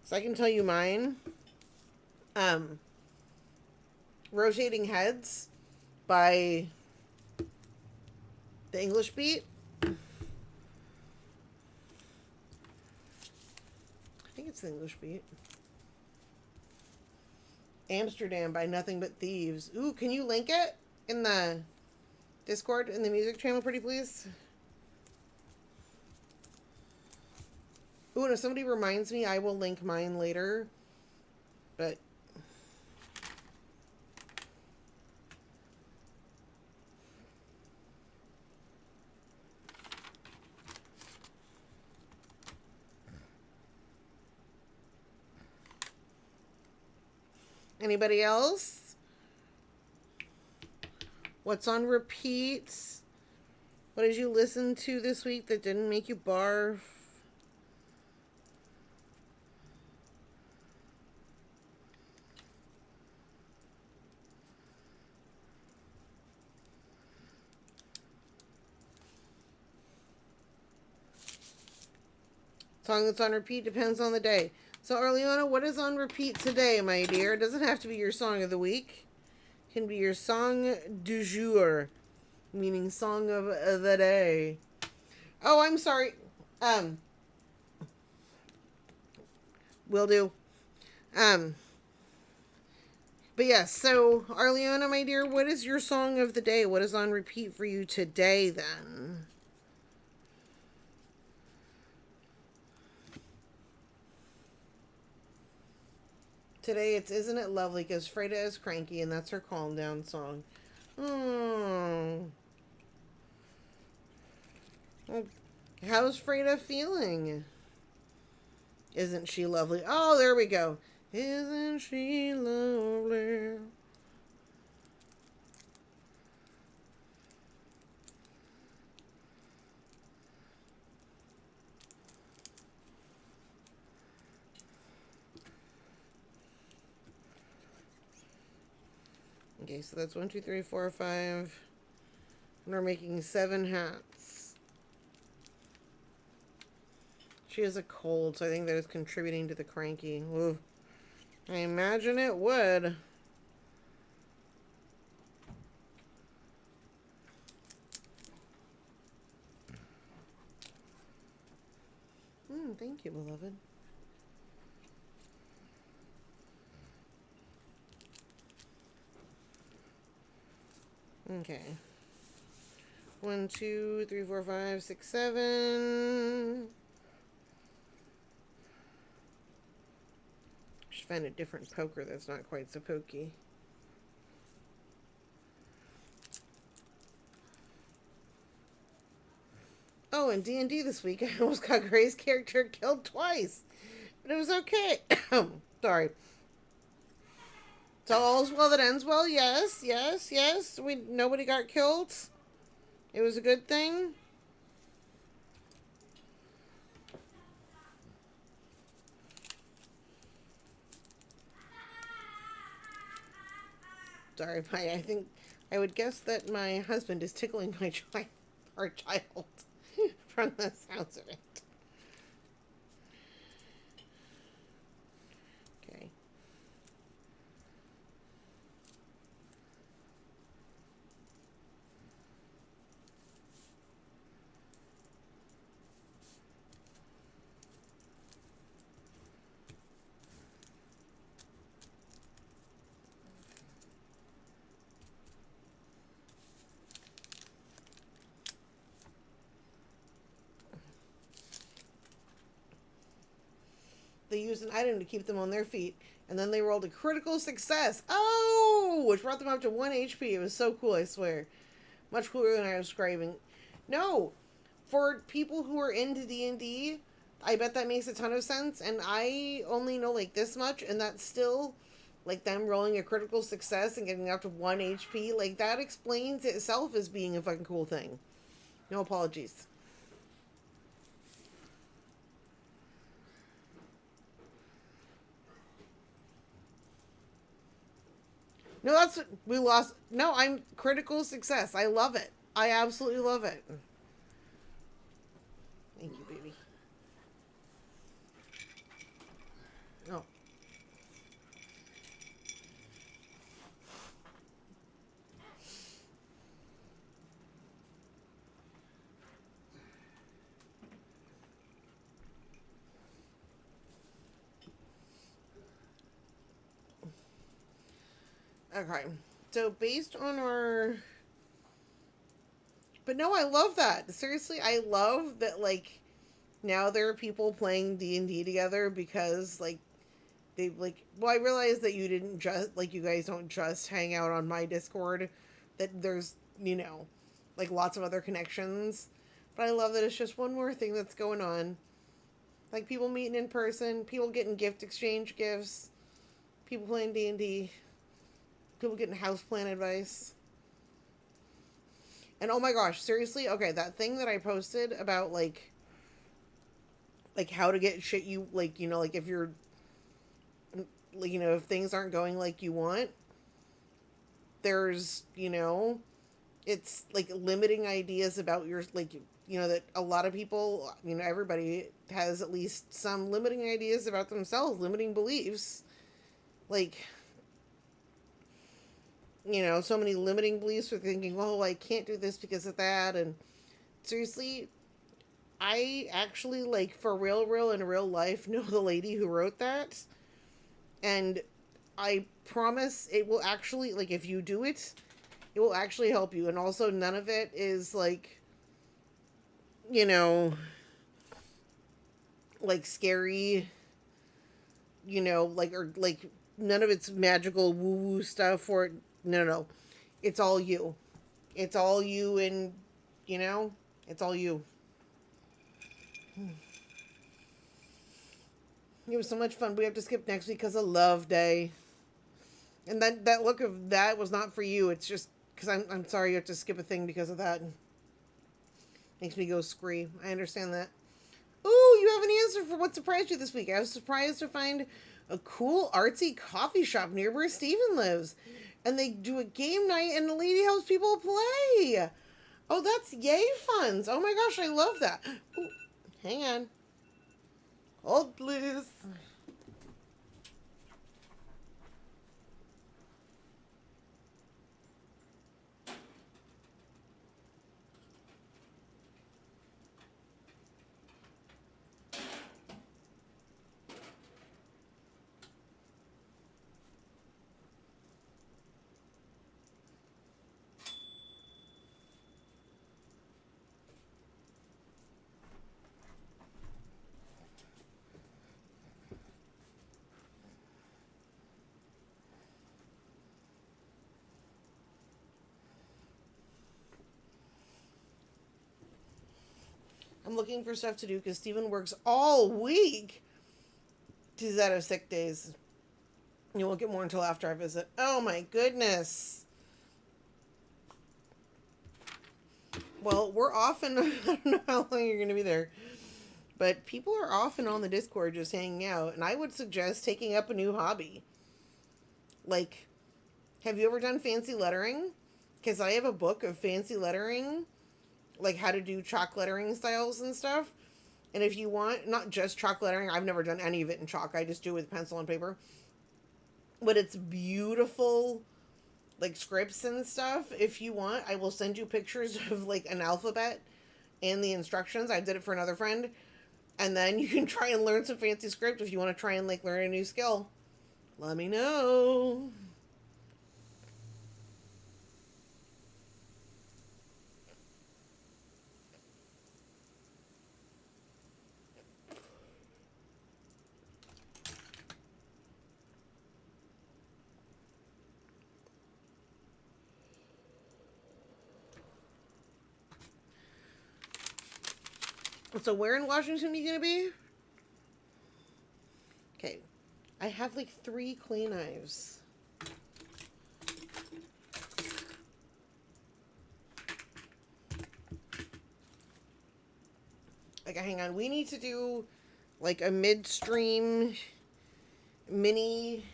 So I can tell you mine. Um, Rotating Heads by the English Beat. I think it's the English Beat. Amsterdam by Nothing But Thieves. Ooh, can you link it in the Discord in the music channel, pretty please? Ooh, and if somebody reminds me, I will link mine later. But anybody else? What's on repeat? What did you listen to this week that didn't make you barf? Song that's on repeat depends on the day. So, Arleona, what is on repeat today, my dear? It doesn't have to be your song of the week. It can be your song du jour, meaning song of the day. Oh, I'm sorry. Will do. But yes, so Arleona, my dear, what is your song of the day? What is on repeat for you today, then? Today it's Isn't It Lovely because Freda is cranky and that's her calm down song. Oh. How's Freda feeling? Isn't she lovely? Oh, there we go. Isn't she lovely? Okay, so that's 1, 2, 3, 4, 5. And we're making 7 hats. She has a cold, so I think that is contributing to the cranky. Ooh. I imagine it would. Thank you, beloved. Okay. 1, 2, 3, 4, 5, 6, 7. Should find a different poker that's not quite so pokey. Oh, and D&D this week, I almost got Gray's character killed twice. But it was okay. Sorry. So all's well that ends well. Yes, yes, yes. Nobody got killed. It was a good thing. Sorry, I think I would guess that my husband is tickling my child, our child, from the sounds of it. Okay. They used an item to keep them on their feet, and then they rolled a critical success. Oh, which brought them up to 1 HP. It was so cool, I swear. Much cooler than I was describing. No, for people who are into D&D, I bet that makes a ton of sense. And I only know like this much, and that's still like them rolling a critical success and getting up to 1 HP. Like that explains itself as being a fucking cool thing. No apologies. No, that's we lost. No, I'm critical success. I love it. I absolutely love it. Thank you, baby. Okay. So based on our, but no, I love that. Seriously, I love that. Like now, there are people playing D&D together because like they like. Well, I realize that you didn't just like you guys don't just hang out on my Discord. That there's like lots of other connections. But I love that it's just one more thing that's going on. Like people meeting in person, people getting gift exchange gifts, people playing D&D, people getting houseplant advice. And oh my gosh, seriously, okay, that thing that I posted about like how to get shit you like, like if you're like, if things aren't going like you want, there's, it's like limiting ideas about your like that a lot of people, everybody has at least some limiting ideas about themselves, limiting beliefs. Like, so many limiting beliefs for thinking, oh, I can't do this because of that. And seriously, I actually, like, for real, in real life, know the lady who wrote that. And I promise it will actually, like, if you do it, it will actually help you. And also, none of it is, like, like, scary, like, or, like, none of it's magical woo-woo stuff or, no. It's all you. It's all you and, it's all you. It was so much fun. We have to skip next week because of Love Day. And that look of that was not for you. It's just because I'm sorry you have to skip a thing because of that. Makes me go scree. I understand that. Ooh, you have an answer for what surprised you this week. I was surprised to find a cool artsy coffee shop near where Steven lives. And they do a game night and the lady helps people play. Oh, that's yay funds. Oh my gosh, I love that. Ooh, hang on. Hold, please. I'm looking for stuff to do because Steven works all week. He's out of sick days. You won't get more until after I visit. Oh my goodness. Well, we're often, I don't know how long you're going to be there, but people are often on the Discord just hanging out, and I would suggest taking up a new hobby. Like, have you ever done fancy lettering? Because I have a book of fancy lettering, like how to do chalk lettering styles and stuff. And if you want, not just chalk lettering, I've never done any of it in chalk. I just do it with pencil and paper. But it's beautiful, like scripts and stuff. If you want, I will send you pictures of like an alphabet and the instructions. I did it for another friend. And then you can try and learn some fancy script if you want to try and like learn a new skill. Let me know. So where in Washington are you going to be? Okay. I have like 3 clay knives. Like, hang on. We need to do like a midstream mini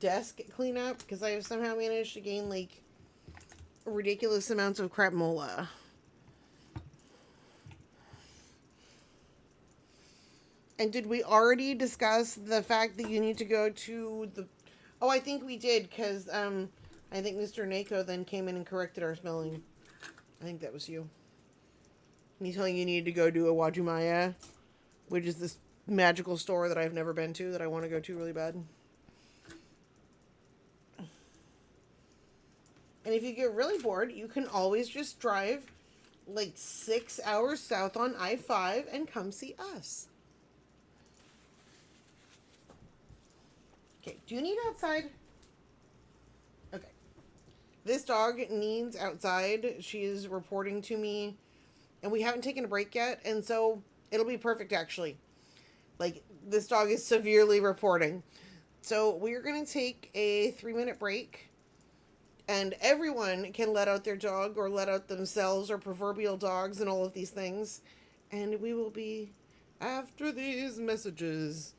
desk cleanup because I have somehow managed to gain like ridiculous amounts of crapola. And did we already discuss the fact that you need to go to the... Oh, I think we did, because I think Mr. Nako then came in and corrected our spelling. I think that was you. And he's telling you need to go to a Wajumaya, which is this magical store that I've never been to that I want to go to really bad. And if you get really bored, you can always just drive like 6 hours south on I-5 and come see us. Okay, do you need outside? Okay. This dog needs outside. She is reporting to me, and we haven't taken a break yet, and so it'll be perfect actually. Like, this dog is severely reporting. So we're going to take a 3-minute break, and everyone can let out their dog or let out themselves or proverbial dogs and all of these things. And we will be, after these messages,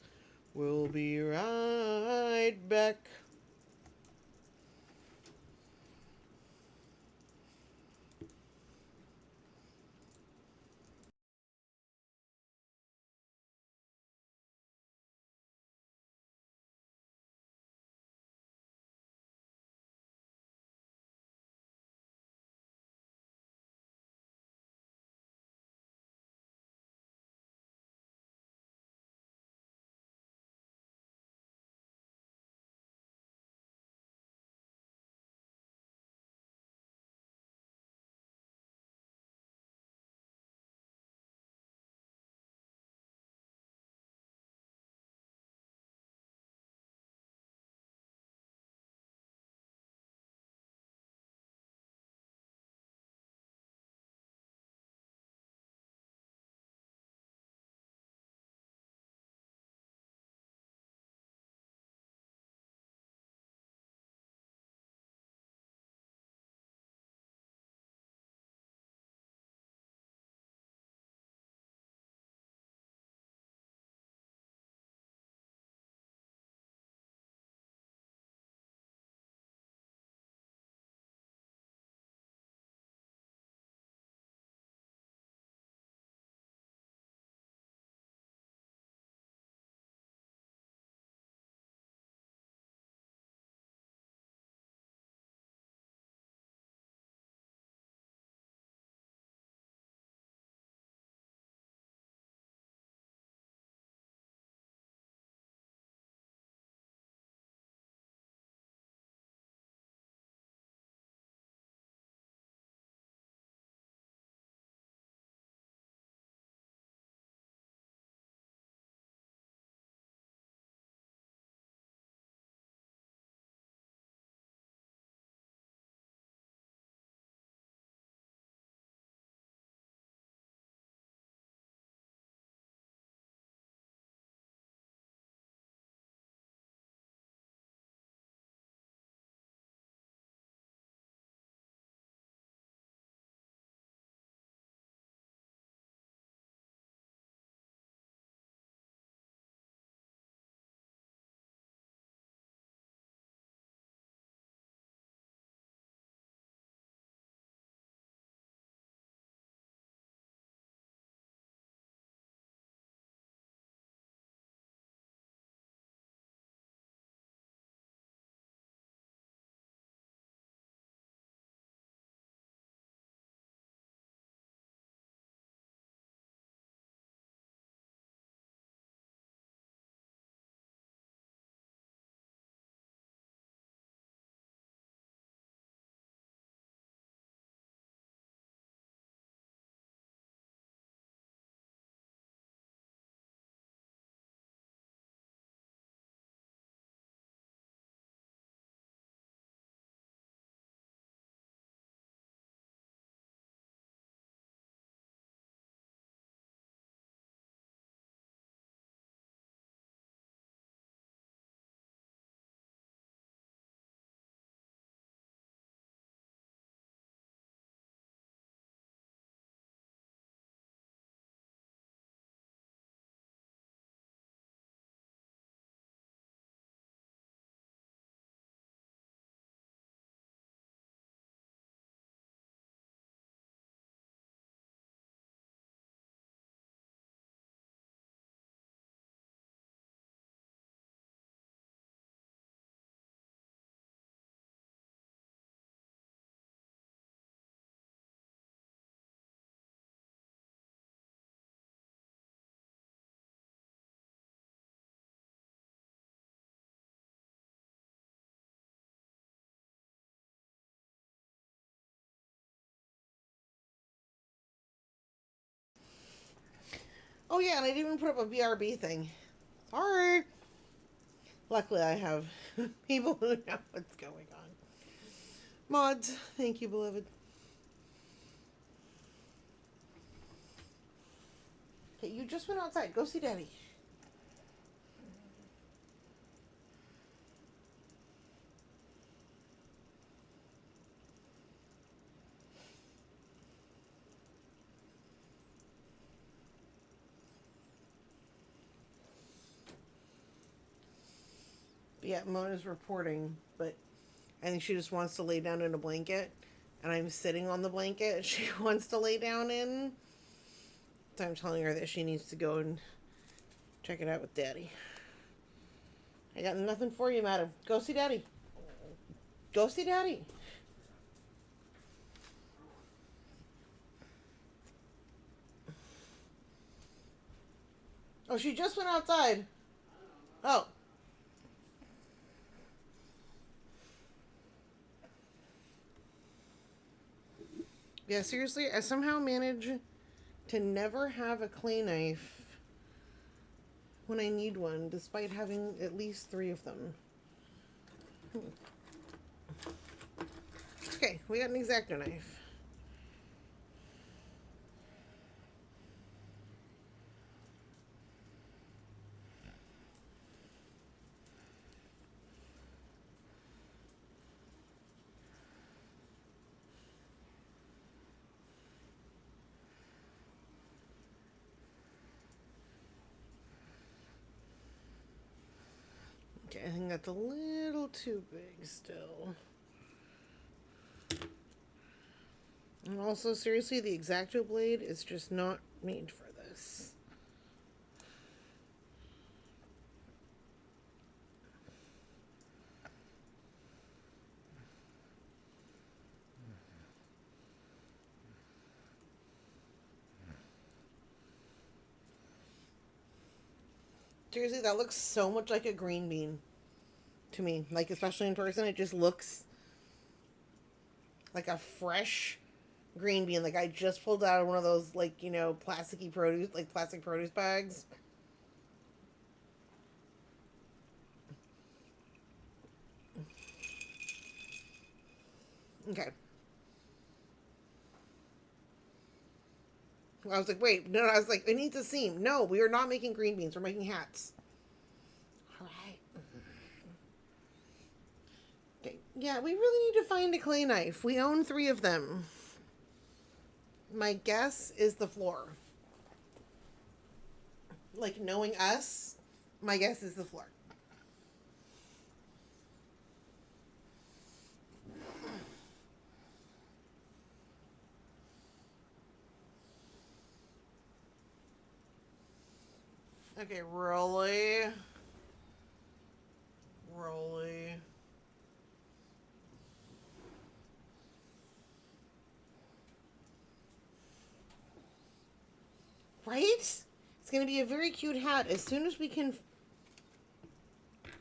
we'll be right back. Oh yeah, and I didn't even put up a BRB thing. Sorry. Luckily, I have people who know what's going on. Mods, thank you, beloved. Okay, you just went outside. Go see Daddy. But yeah, Mona's reporting, but I think she just wants to lay down in a blanket. And I'm sitting on the blanket she wants to lay down in. So I'm telling her that she needs to go and check it out with Daddy. I got nothing for you, madam. Go see Daddy. Go see Daddy. Oh, she just went outside. Oh. Yeah, seriously, I somehow manage to never have a clay knife when I need one, despite having at least 3 of them. Okay, we got an X-Acto knife. Okay, I think that's a little too big still. And also, seriously, the X-Acto blade is just not made for this. Seriously, that looks so much like a green bean to me. Like, especially in person, it just looks like a fresh green bean. Like, I just pulled out of one of those, like, you know, plasticky produce, like plastic produce bags. Okay. I was like, wait, no, I was like, it needs a seam. No, we are not making green beans. We're making hats. All right. Okay. Yeah, we really need to find a clay knife. We own 3 of them. My guess is the floor. Like, knowing us, my guess is the floor. Okay, really? Really? Right? It's going to be a very cute hat as soon as we can...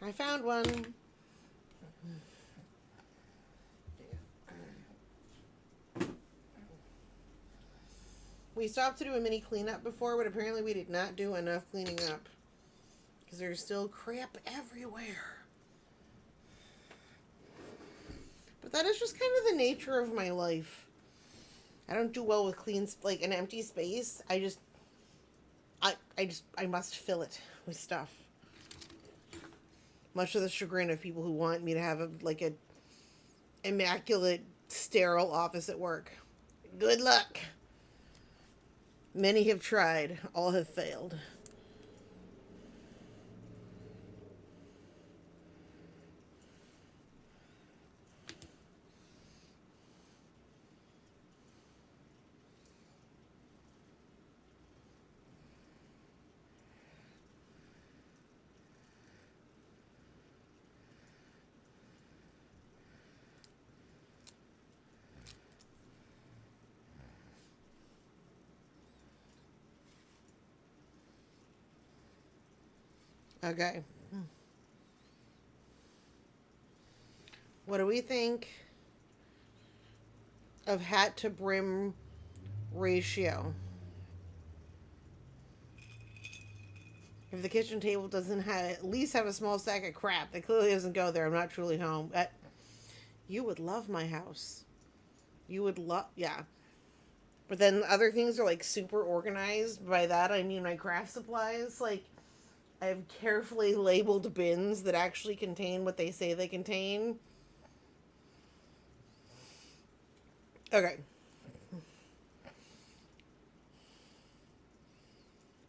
I found one. We stopped to do a mini cleanup before, but apparently we did not do enough cleaning up. Because there's still crap everywhere. But that is just kind of the nature of my life. I don't do well with clean, like an empty space. I must fill it with stuff. Much to the chagrin of people who want me to have a immaculate, sterile office at work. Good luck. Many have tried, all have failed. Okay. What do we think of hat to brim ratio? If the kitchen table doesn't have at least have a small stack of crap, that clearly doesn't go there. I'm not truly home. You would love my house. You would love, yeah. But then other things are like super organized. By that I mean my craft supplies. Like I have carefully labeled bins that actually contain what they say they contain. Okay.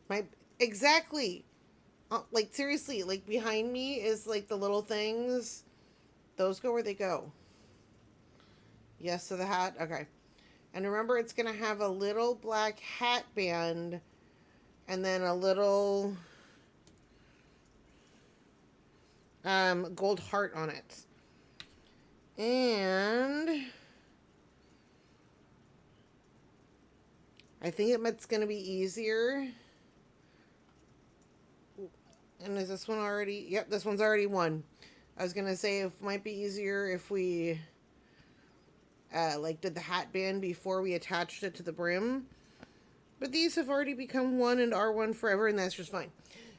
My exactly. Like seriously, like behind me is like the little things. Those go where they go. Yes to the hat. Okay. And remember, it's going to have a little black hat band and then a little gold heart on it. And I think it's going to be easier. And is this one already? Yep, this one's already one. I was going to say it might be easier if we like did the hat band before we attached it to the brim. But these have already become one and are one forever, and that's just fine.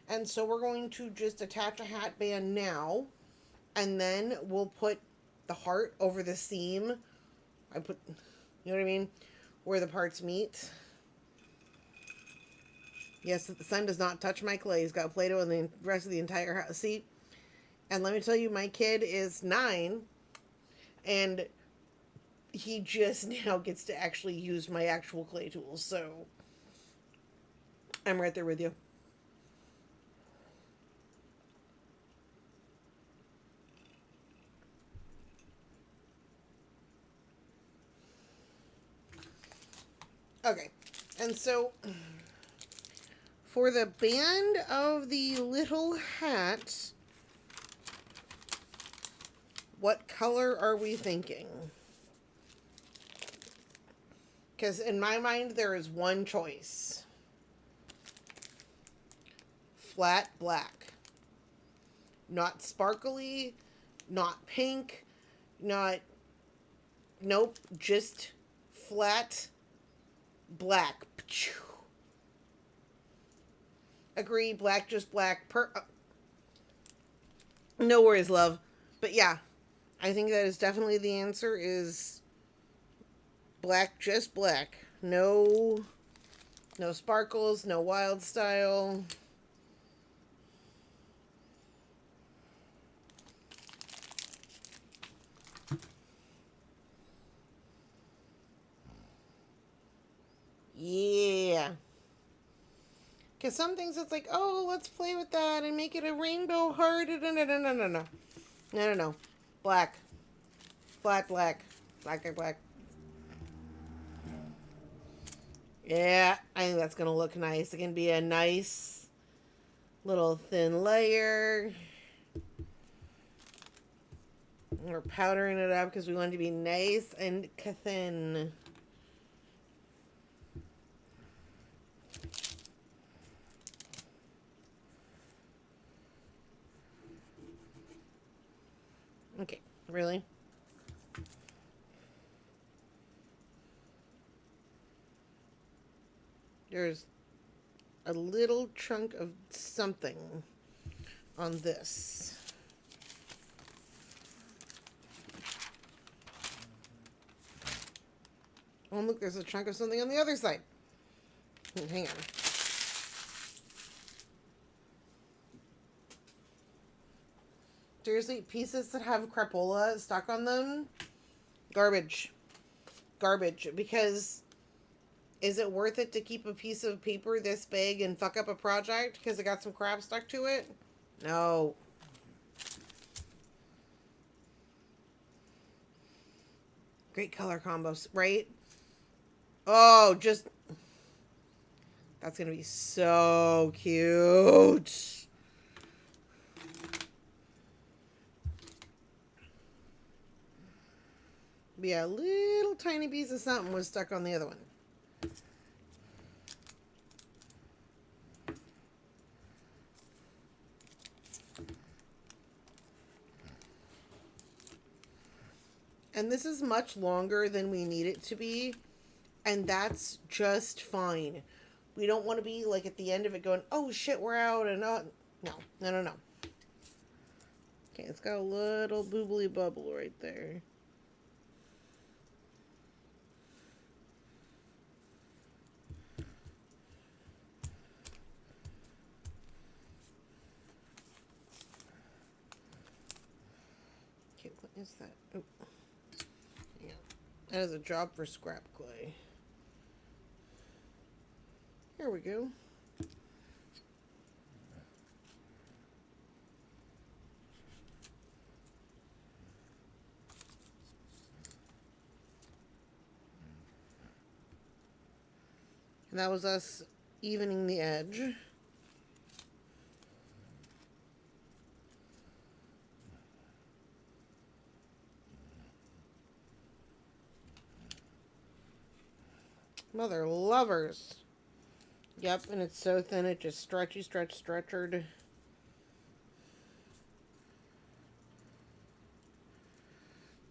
And so we're going to just attach a hat band now, and then we'll put the heart over the seam. I put, you know what I mean? Where the parts meet. Yes, the sun does not touch my clay. He's got Play-Doh in the rest of the entire house. See? And let me tell you, my kid is 9, and he just now gets to actually use my actual clay tools. So I'm right there with you. Okay. And so for the band of the little hat, what color are we thinking? Because in my mind, there is one choice. Flat black. Not sparkly, not pink, not... Nope, just flat black. Agree, black, just black. No worries, love. But yeah, I think that is definitely the answer is black, just black. No sparkles, no wild style. Yeah. Because some things it's like, oh, let's play with that and make it a rainbow heart. No, no, no, no, no, no. No, no, no. Black. Flat black. Black, black. Yeah, I think that's going to look nice. It can be a nice little thin layer. We're powdering it up because we want it to be nice and thin. Okay, really? There's a little chunk of something on this. Oh, look, there's a chunk of something on the other side. Hang on. Seriously, pieces that have crapola stuck on them, garbage. Garbage. Because is it worth it to keep a piece of paper this big and fuck up a project because it got some crap stuck to it? No. Great color combos, right? Oh, just... That's going to be so cute. Yeah, a little tiny piece of something was stuck on the other one. And this is much longer than we need it to be. And that's just fine. We don't want to be like at the end of it going, oh shit, we're out, and no. Okay, it's got a little boobly bubble right there. Okay, what is that? Oh, yeah, that is a job for scrap clay. Here we go. And that was us evening the edge. Mother lovers. Yep, and it's so thin it just stretchered.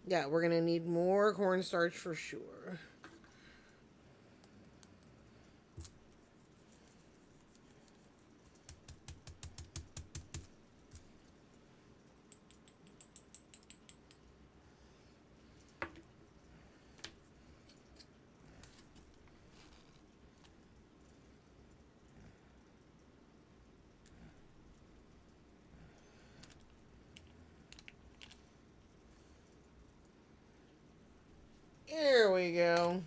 Yeah, we're gonna need more cornstarch for sure. There we go.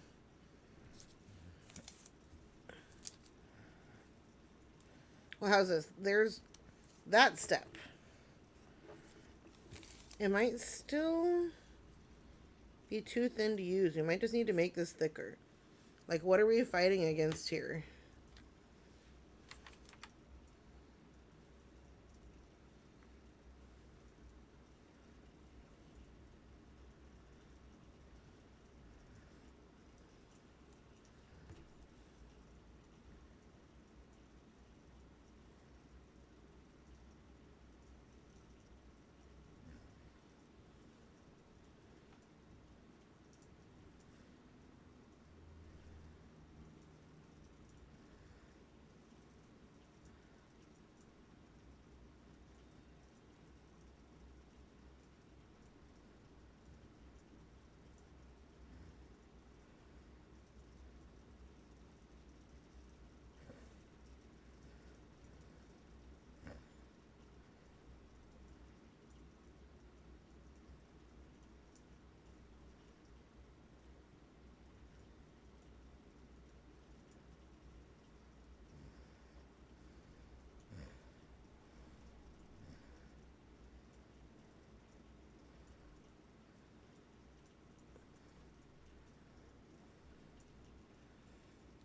Well, how's this? There's that step. It might still be too thin to use. We might just need to make this thicker. Like, what are we fighting against here?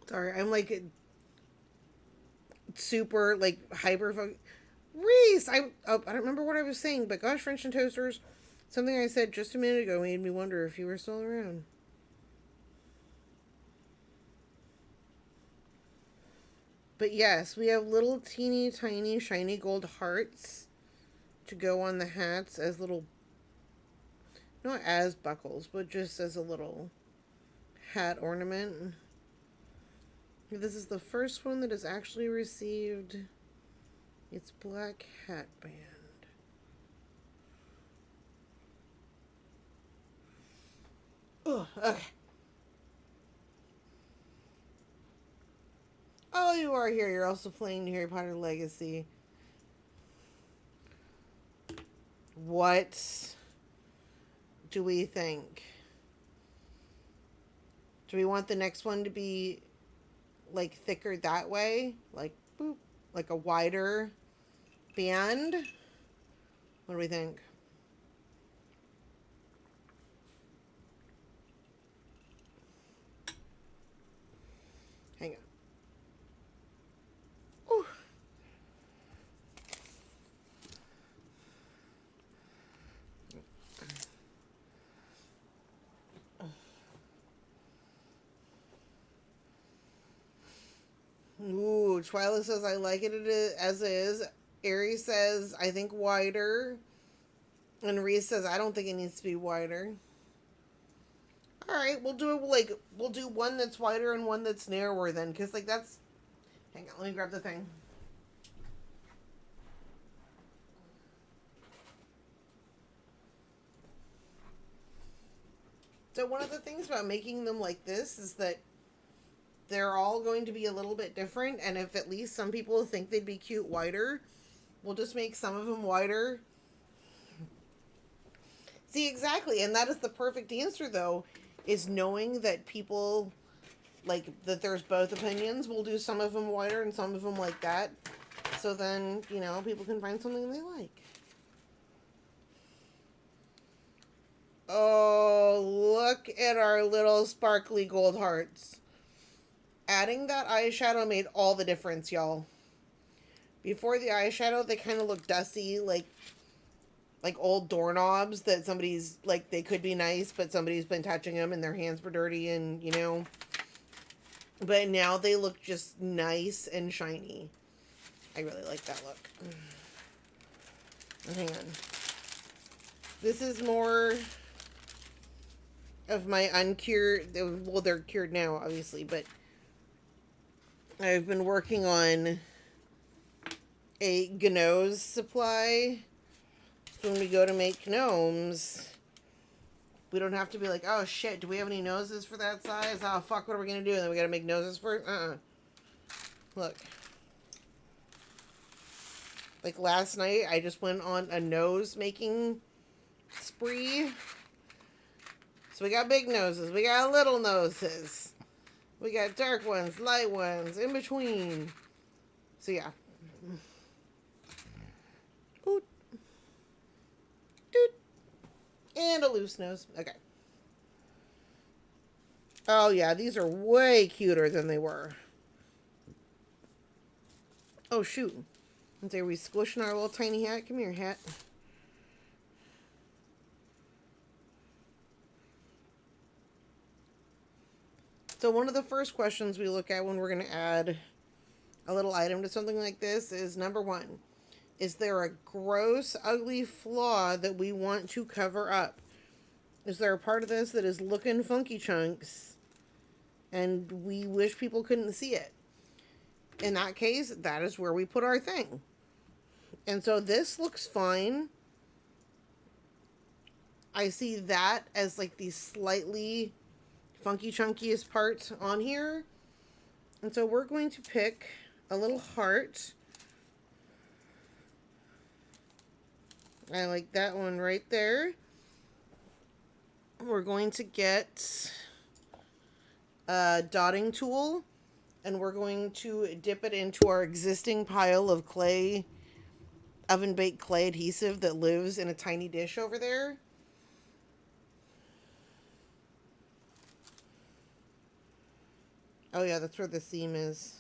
Sorry, I'm like super like hyper focused. Reese, I don't remember what I was saying, but gosh, French and toasters. Something I said just a minute ago made me wonder if you were still around. But yes, we have little teeny tiny shiny gold hearts to go on the hats as little, not as buckles, but just as a little hat ornament. This is the first one that has actually received its black hat band. Ugh, okay. Oh, you are here. You're also playing Harry Potter Legacy. What do we think? Do we want the next one to be like thicker that way? Like boop, like a wider band? What do we think? Hang on. Ooh, Twyla says I like it as is. Aries says I think wider. And Reese says I don't think it needs to be wider. All right, we'll do one that's wider and one that's narrower then, because like that's Hang on, let me grab the thing. So one of the things about making them like this is that they're all going to be a little bit different, and if at least some people think they'd be cute wider, we'll just make some of them wider. See, exactly, and that is the perfect answer, though, is knowing that people, like, that there's both opinions. We'll do some of them wider and some of them like that, so then, you know, people can find something they like. Oh, look at our little sparkly gold hearts. Adding that eyeshadow made all the difference, y'all. Before the eyeshadow, they kind of look dusty, like old doorknobs that somebody's, like, they could be nice, but somebody's been touching them and their hands were dirty and, you know. But now they look just nice and shiny. I really like that look. Hang on. This is more of my uncured, well, they're cured now, obviously, but I've been working on a gnose supply. So when we go to make gnomes, we don't have to be like, oh shit, do we have any noses for that size? Oh fuck, what are we gonna do? And then we gotta make noses first? Look. Like last night, I just went on a nose making spree. So we got big noses, we got little noses. We got dark ones, light ones, in between. So yeah. Oot. Doot. And a loose nose. Okay. Oh yeah, these are way cuter than they were. Oh shoot. And there we squishing our little tiny hat. Come here, hat. So one of the first questions we look at when we're going to add a little item to something like this is, number one, is there a gross, ugly flaw that we want to cover up? Is there a part of this that is looking funky chunks and we wish people couldn't see it? In that case, that is where we put our thing. And so this looks fine. I see that as like the slightly funky chunkiest part on here. And so we're going to pick a little heart. I like that one right there. We're going to get a dotting tool, and we're going to dip it into our existing pile of clay, oven baked clay adhesive that lives in a tiny dish over there. Oh yeah, that's where the seam is.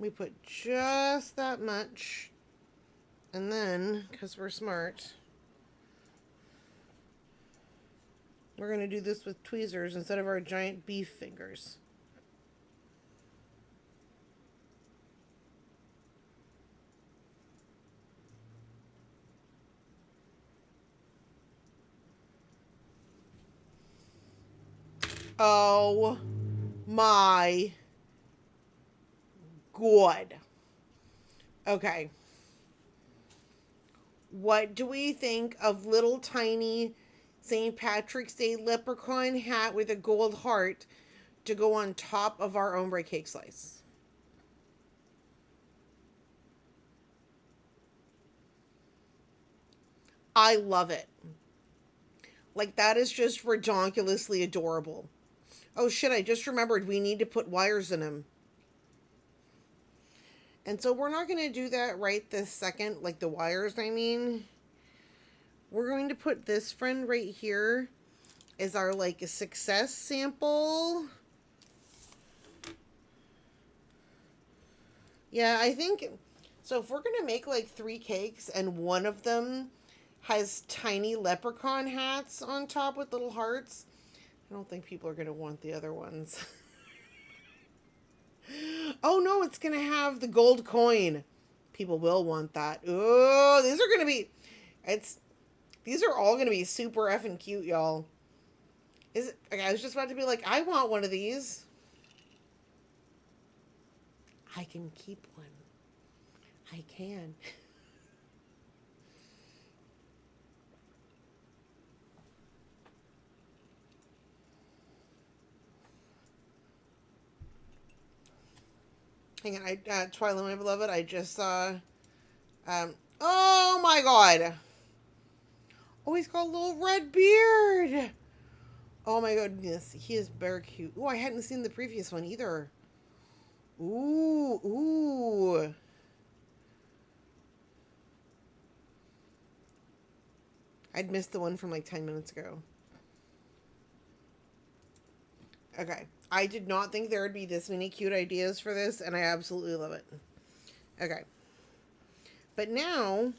We put just that much. And then, because we're smart, we're going to do this with tweezers instead of our giant beef fingers. Oh my God. Okay. What do we think of little tiny St. Patrick's Day leprechaun hat with a gold heart to go on top of our ombre cake slice? I love it. Like, that is just redonkulously adorable. Oh shit, I just remembered we need to put wires in him. And so we're not going to do that right this second, like the wires, I mean. We're going to put this friend right here as our, like, a success sample. Yeah, I think, so if we're going to make, like, 3 cakes and one of them has tiny leprechaun hats on top with little hearts, I don't think people are going to want the other ones. Oh no, it's going to have the gold coin. People will want that. Oh, these are going to be, these are all going to be super effing cute, y'all. Is it? Okay, I was just about to be like, I want one of these. I can keep one. I can. Hang on, Twilight, my beloved, I just saw, oh my god. Oh, he's got a little red beard. Oh my goodness, he is very cute. Oh, I hadn't seen the previous one either. Ooh, ooh. I'd missed the one from like 10 minutes ago. Okay. I did not think there would be this many cute ideas for this, and I absolutely love it. Okay. But now,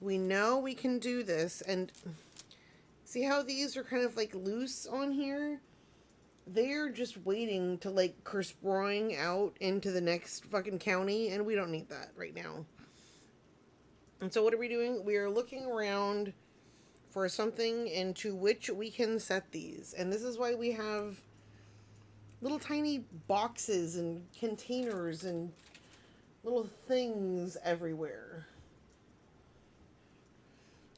we know we can do this, and see how these are kind of like loose on here? They're just waiting to like crisp-roing out into the next fucking county, and we don't need that right now. And so what are we doing? We are looking around for something into which we can set these. And this is why we have little tiny boxes and containers and little things everywhere.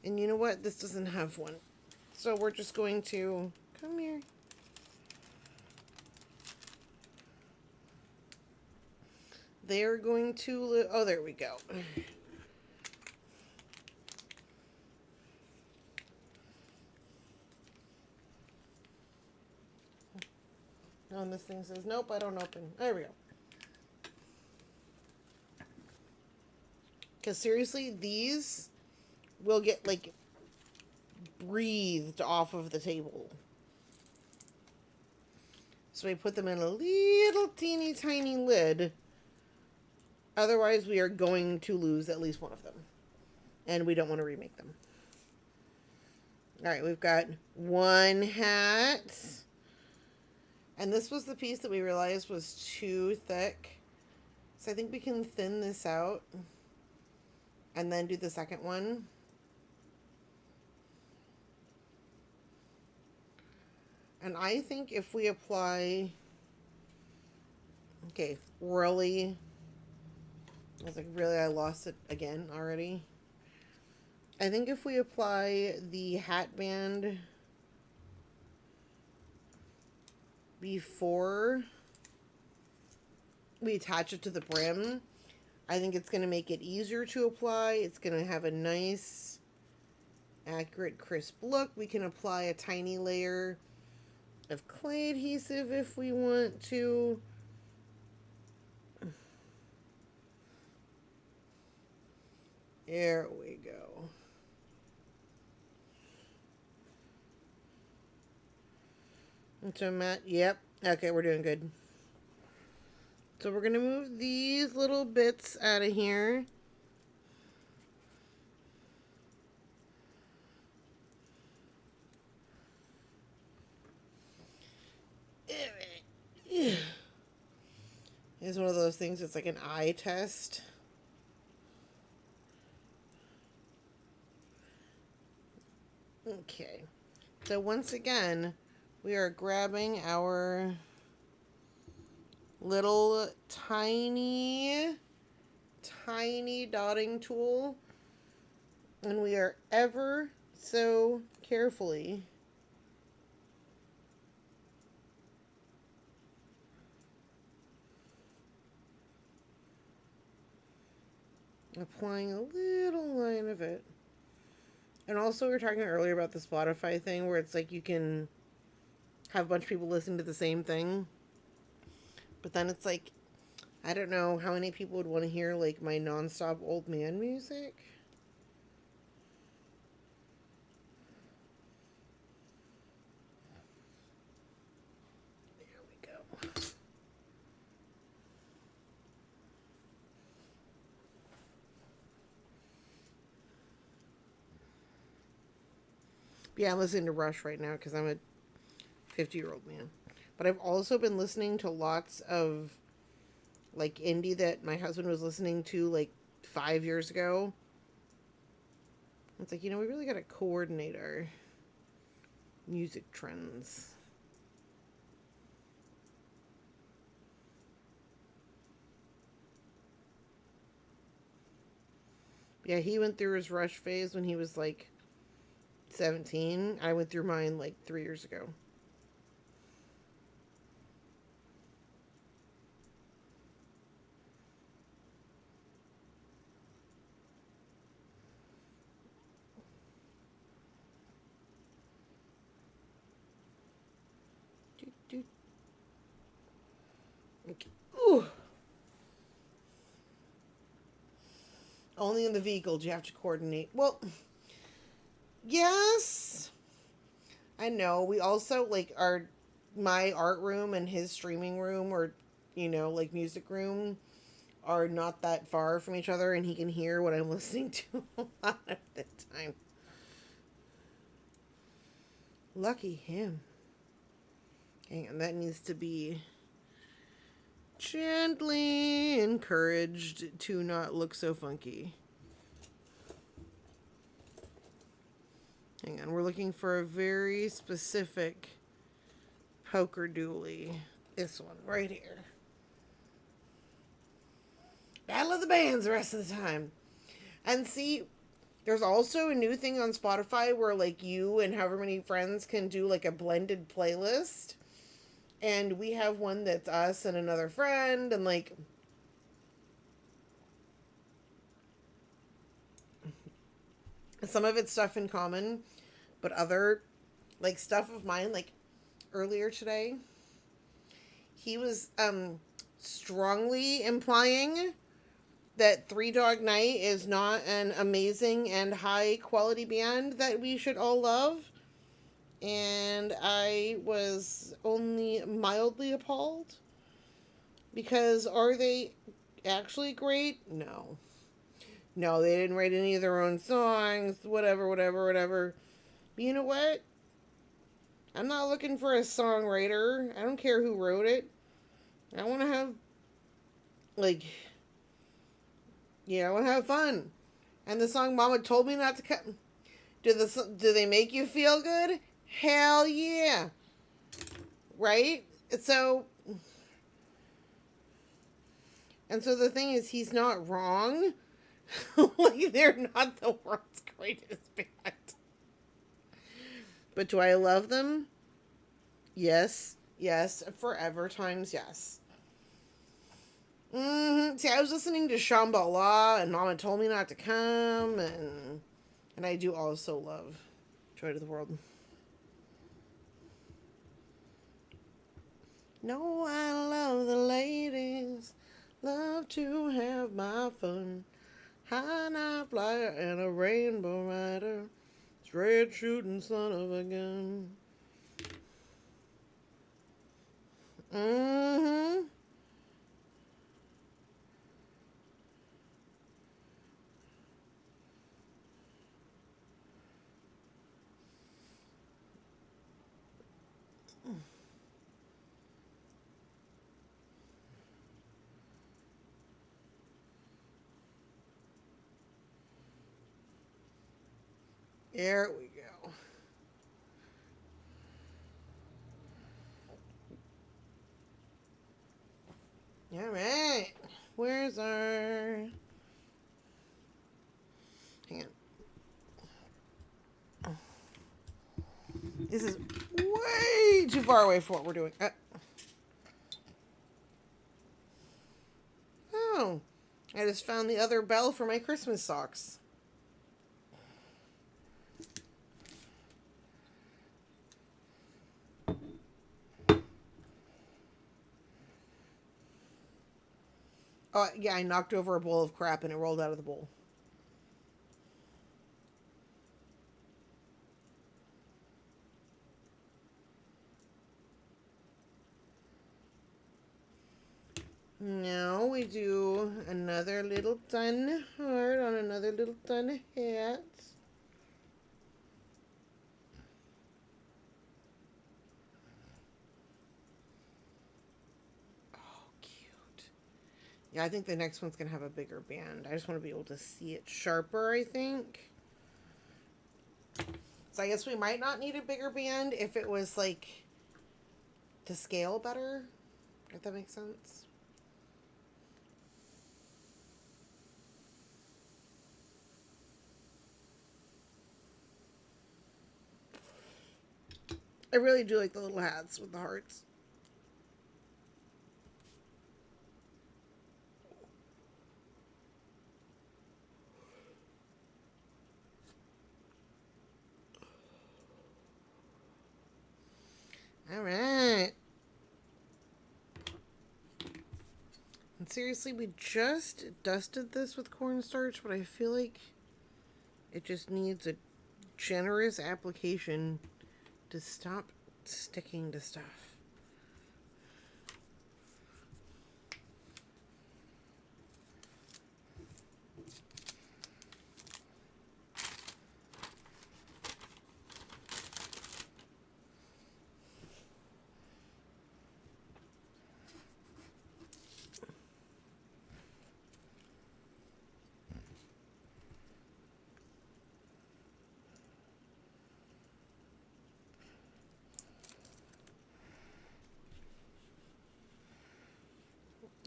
And you know what? This doesn't have one. So we're just going to... Come here. They're going to... Oh, there we go. Oh, and this thing says, nope, I don't open. There we go. Because seriously, these will get, like, breathed off of the table. So we put them in a little teeny tiny lid. Otherwise, we are going to lose at least one of them. And we don't want to remake them. Alright, we've got one hat. And this was the piece that we realized was too thick. So I think we can thin this out. And then do the second one. And I think if we apply... Okay, really... I was like, really? I lost it again already? I think if we apply the hat band before we attach it to the brim, I think it's going to make it easier to apply. It's going to have a nice, accurate, crisp look. We can apply a tiny layer of clay adhesive if we want to. There we go. So Matt, yep. Okay, we're doing good. So we're going to move these little bits out of here. It's one of those things, it's like an eye test. Okay. So once again, we are grabbing our little tiny dotting tool, and we are ever so carefully applying a little line of it. And also, we were talking earlier about the Spotify thing where it's like you can have a bunch of people listening to the same thing. But then it's like, I don't know how many people would want to hear like my nonstop old man music. There we go. Yeah, I'm listening to Rush right now because I'm a 50-year-old man. But I've also been listening to lots of, like, indie that my husband was listening to, like, 5 years ago. It's like, you know, we really got to coordinate our Music trends. Yeah, he went through his Rush phase when he was like 17. I went through mine like 3 years ago. Okay. Ooh. Only in the vehicle do you have to coordinate. Well, yes. I know. We also like my art room and his streaming room, or like music room, are not that far from each other, and he can hear what I'm listening to a lot of the time. Lucky him. Okay, and that needs to be gently encouraged to not look so funky. Hang on, we're looking for a very specific poker dually. This one right here. Battle of the Bands the rest of the time. And see, there's also a new thing on Spotify where like you and however many friends can do like a blended playlist. And we have one that's us and another friend, and like some of it's stuff in common, but other like stuff of mine, like earlier today, he was strongly implying that Three Dog Night is not an amazing and high quality band that we should all love. And I was only mildly appalled. Because are they actually great? No. No, they didn't write any of their own songs. Whatever, whatever, whatever. But you know what? I'm not looking for a songwriter. I don't care who wrote it. I want to have, like, I want to have fun. And the song Mama Told Me Not to Cut. Do they make you feel good? Hell yeah. Right? So, and so the thing is, he's not wrong. Like, they're not the world's greatest band. But do I love them? Yes. Yes. Forever times yes. See, I was listening to Shambhala and Mama Told Me Not to Come, and I do also love Joy to the World. No, I love the ladies, love to have my fun. High night flyer and a rainbow rider, straight shooting son of a gun. Mm-hmm. There we go. All right. Where's our... Hang on. This is way too far away from what we're doing. Oh. I just found the other bell for my Christmas socks. Oh, yeah, I knocked over a bowl of crap and it rolled out of the bowl. Now we do another little done heart on another little done hat. Oh, cute. Yeah, I think the next one's going to have a bigger band. I just want to be able to see it sharper, I think. So I guess we might not need a bigger band if it was like to scale better, if that makes sense. I really do like the little hats with the hearts. All right. And seriously, we just dusted this with cornstarch, but I feel like it just needs a generous application to stop sticking to stuff.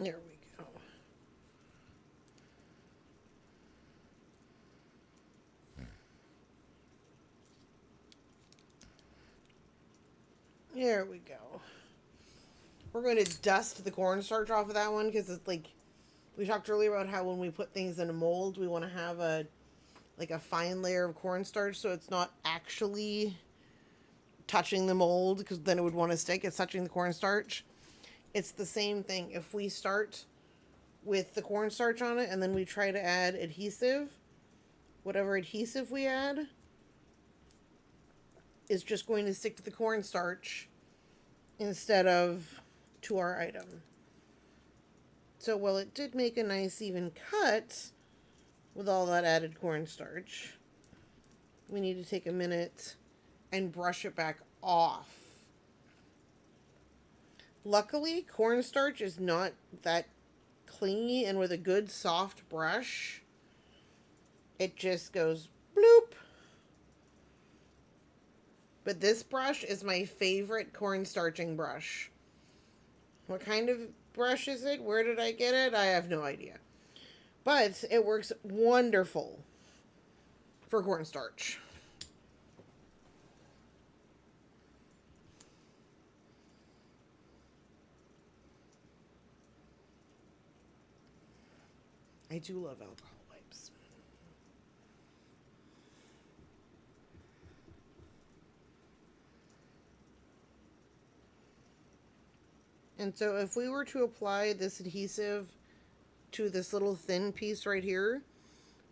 There we go. There we go. We're going to dust the cornstarch off of that one because it's like we talked earlier about how when we put things in a mold, we want to have a fine layer of cornstarch so it's not actually touching the mold because then it would want to stick. It's touching the cornstarch. It's the same thing. If we start with the cornstarch on it and then we try to add adhesive, whatever adhesive we add is just going to stick to the cornstarch instead of to our item. So while it did make a nice even cut with all that added cornstarch, we need to take a minute and brush it back off. Luckily, cornstarch is not that clingy, and with a good soft brush, it just goes bloop. But this brush is my favorite cornstarching brush. What kind of brush is it? Where did I get it? I have no idea. But it works wonderful for cornstarch. I do love alcohol wipes. And so if we were to apply this adhesive to this little thin piece right here,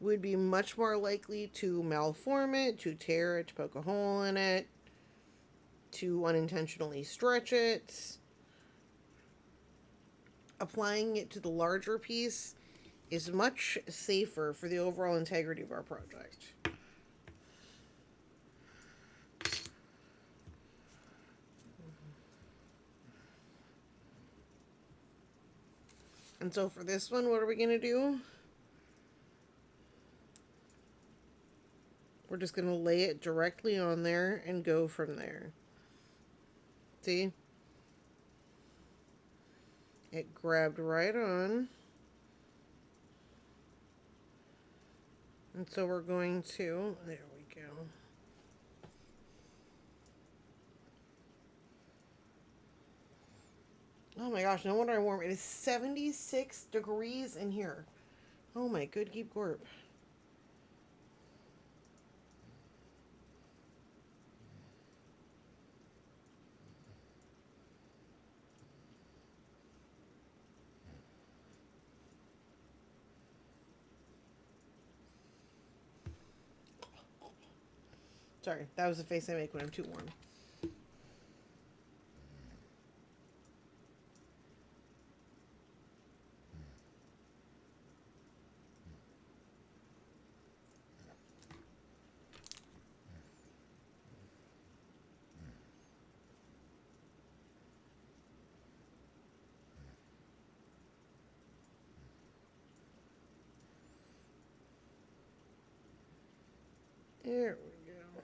we'd be much more likely to malform it, to tear it, to poke a hole in it, to unintentionally stretch it. Applying it to the larger piece is much safer for the overall integrity of our project. And so for this one, what are we going to do? We're just going to lay it directly on there and go from there. See? It grabbed right on. And so we're going to, there we go. Oh my gosh, no wonder I'm warm. It is 76 degrees in here. Oh my good keep gorp. Sorry, that was the face I make when I'm too warm. There we go.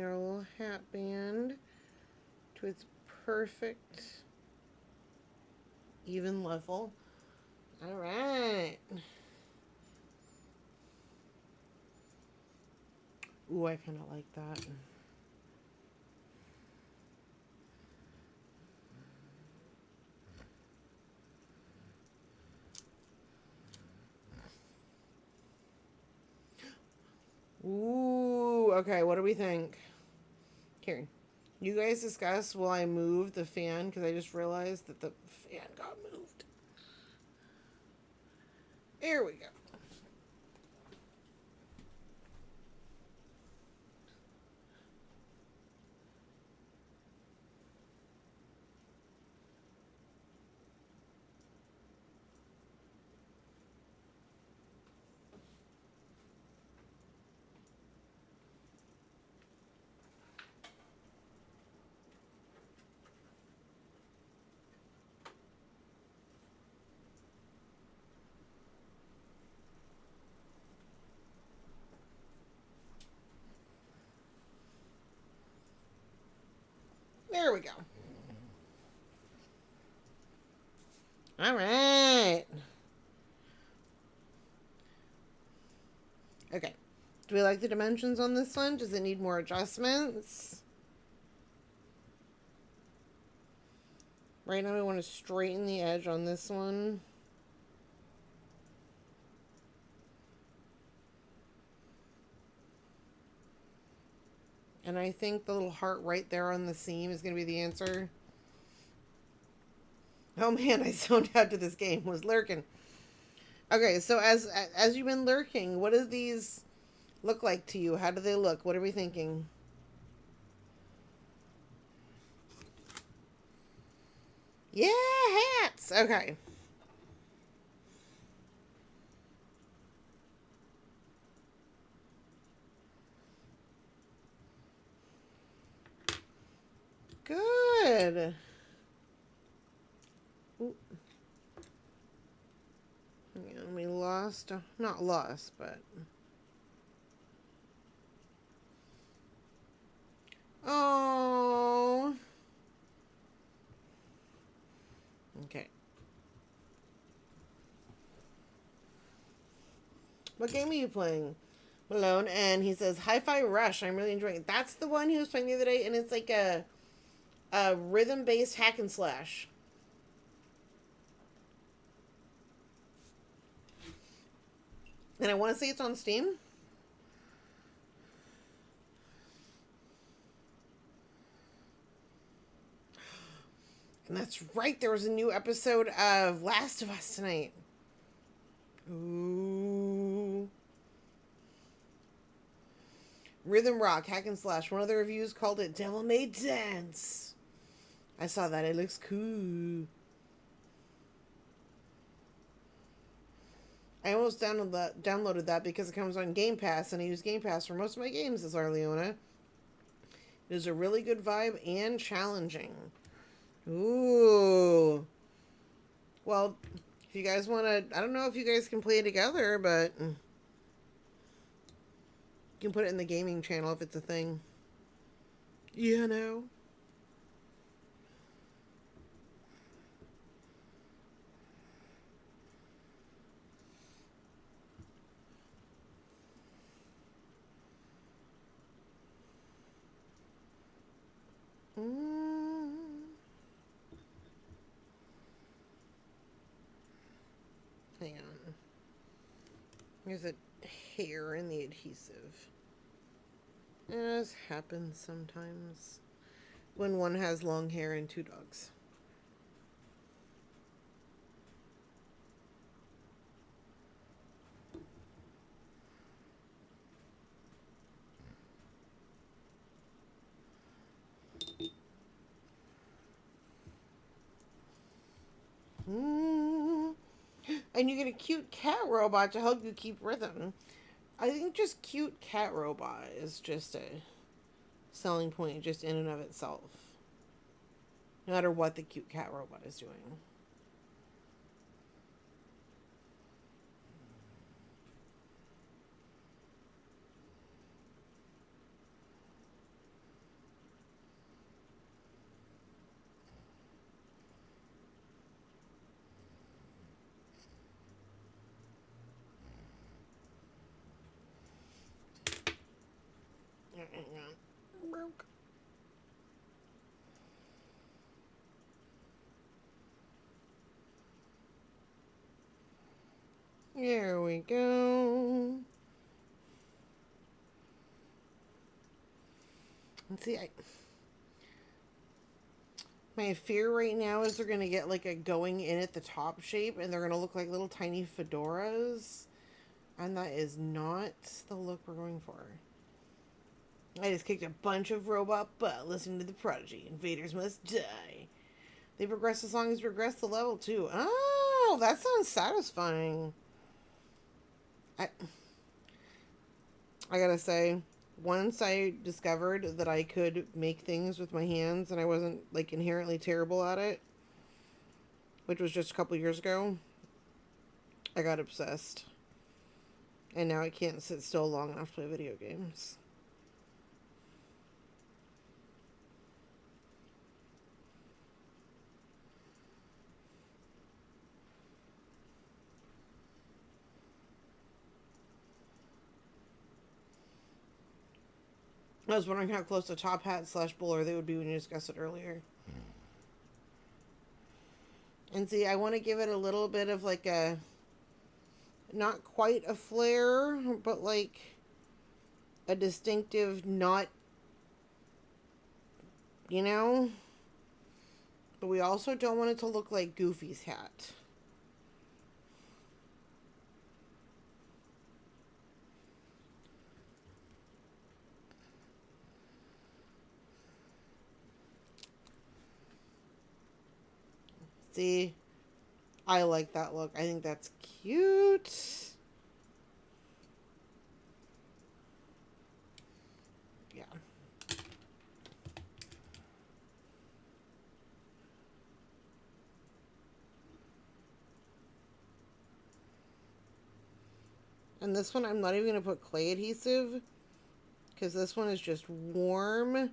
our little hat band to its perfect even level. All right. Ooh, I kind of like that. Ooh, okay, what do we think? Here, you guys discuss while I move the fan, because I just realized that the fan got moved. There we go. There we go. All right. Okay. Do we like the dimensions on this one? Does it need more adjustments? Right now I want to straighten the edge on this one. And I think the little heart right there on the seam is going to be the answer. Oh man, I zoned out to this game. Was lurking. Okay, so as you've been lurking, what do these look like to you? How do they look? What are we thinking? Yeah, hats. Okay. Good. Ooh. And we lost, not lost, but... Oh. Okay. What game are you playing? Malone, and he says, Hi-Fi Rush, I'm really enjoying it. That's the one he was playing the other day, and it's like a rhythm-based hack and slash. And I want to say it's on Steam. And that's right, there was a new episode of Last of Us tonight. Ooh. Rhythm rock, hack and slash. One of the reviews called it Devil May Dance. I saw that. It looks cool. I almost downloaded that because it comes on Game Pass, and I use Game Pass for most of my games as Arleona. It is a really good vibe and challenging. Ooh. Well, if you guys want to... I don't know if you guys can play together, but... You can put it in the gaming channel if it's a thing. You know? Hang on. There's a hair in the adhesive. As happens sometimes when one has long hair and two dogs. And you get a cute cat robot to help you keep rhythm. I think just cute cat robot is just a selling point just in and of itself. No matter what the cute cat robot is doing. Hang on. Broke. There we go. Let's see. My fear right now is they're going to get like a going in at the top shape and they're going to look like little tiny fedoras. And that is not the look we're going for. I just kicked a bunch of robot butt listening to the Prodigy. Invaders must die. They progress as long as you progress the level too. Oh, that sounds satisfying. I gotta say, once I discovered that I could make things with my hands and I wasn't like inherently terrible at it, which was just a couple years ago, I got obsessed. And now I can't sit still long enough to play video games. I was wondering how close to top hat / bowler they would be when you discussed it earlier. And see, I want to give it a little bit of like a, not quite a flare, but like a distinctive knot, you know? But we also don't want it to look like Goofy's hat. See, I like that look. I think that's cute. Yeah. And this one, I'm not even going to put clay adhesive because this one is just warm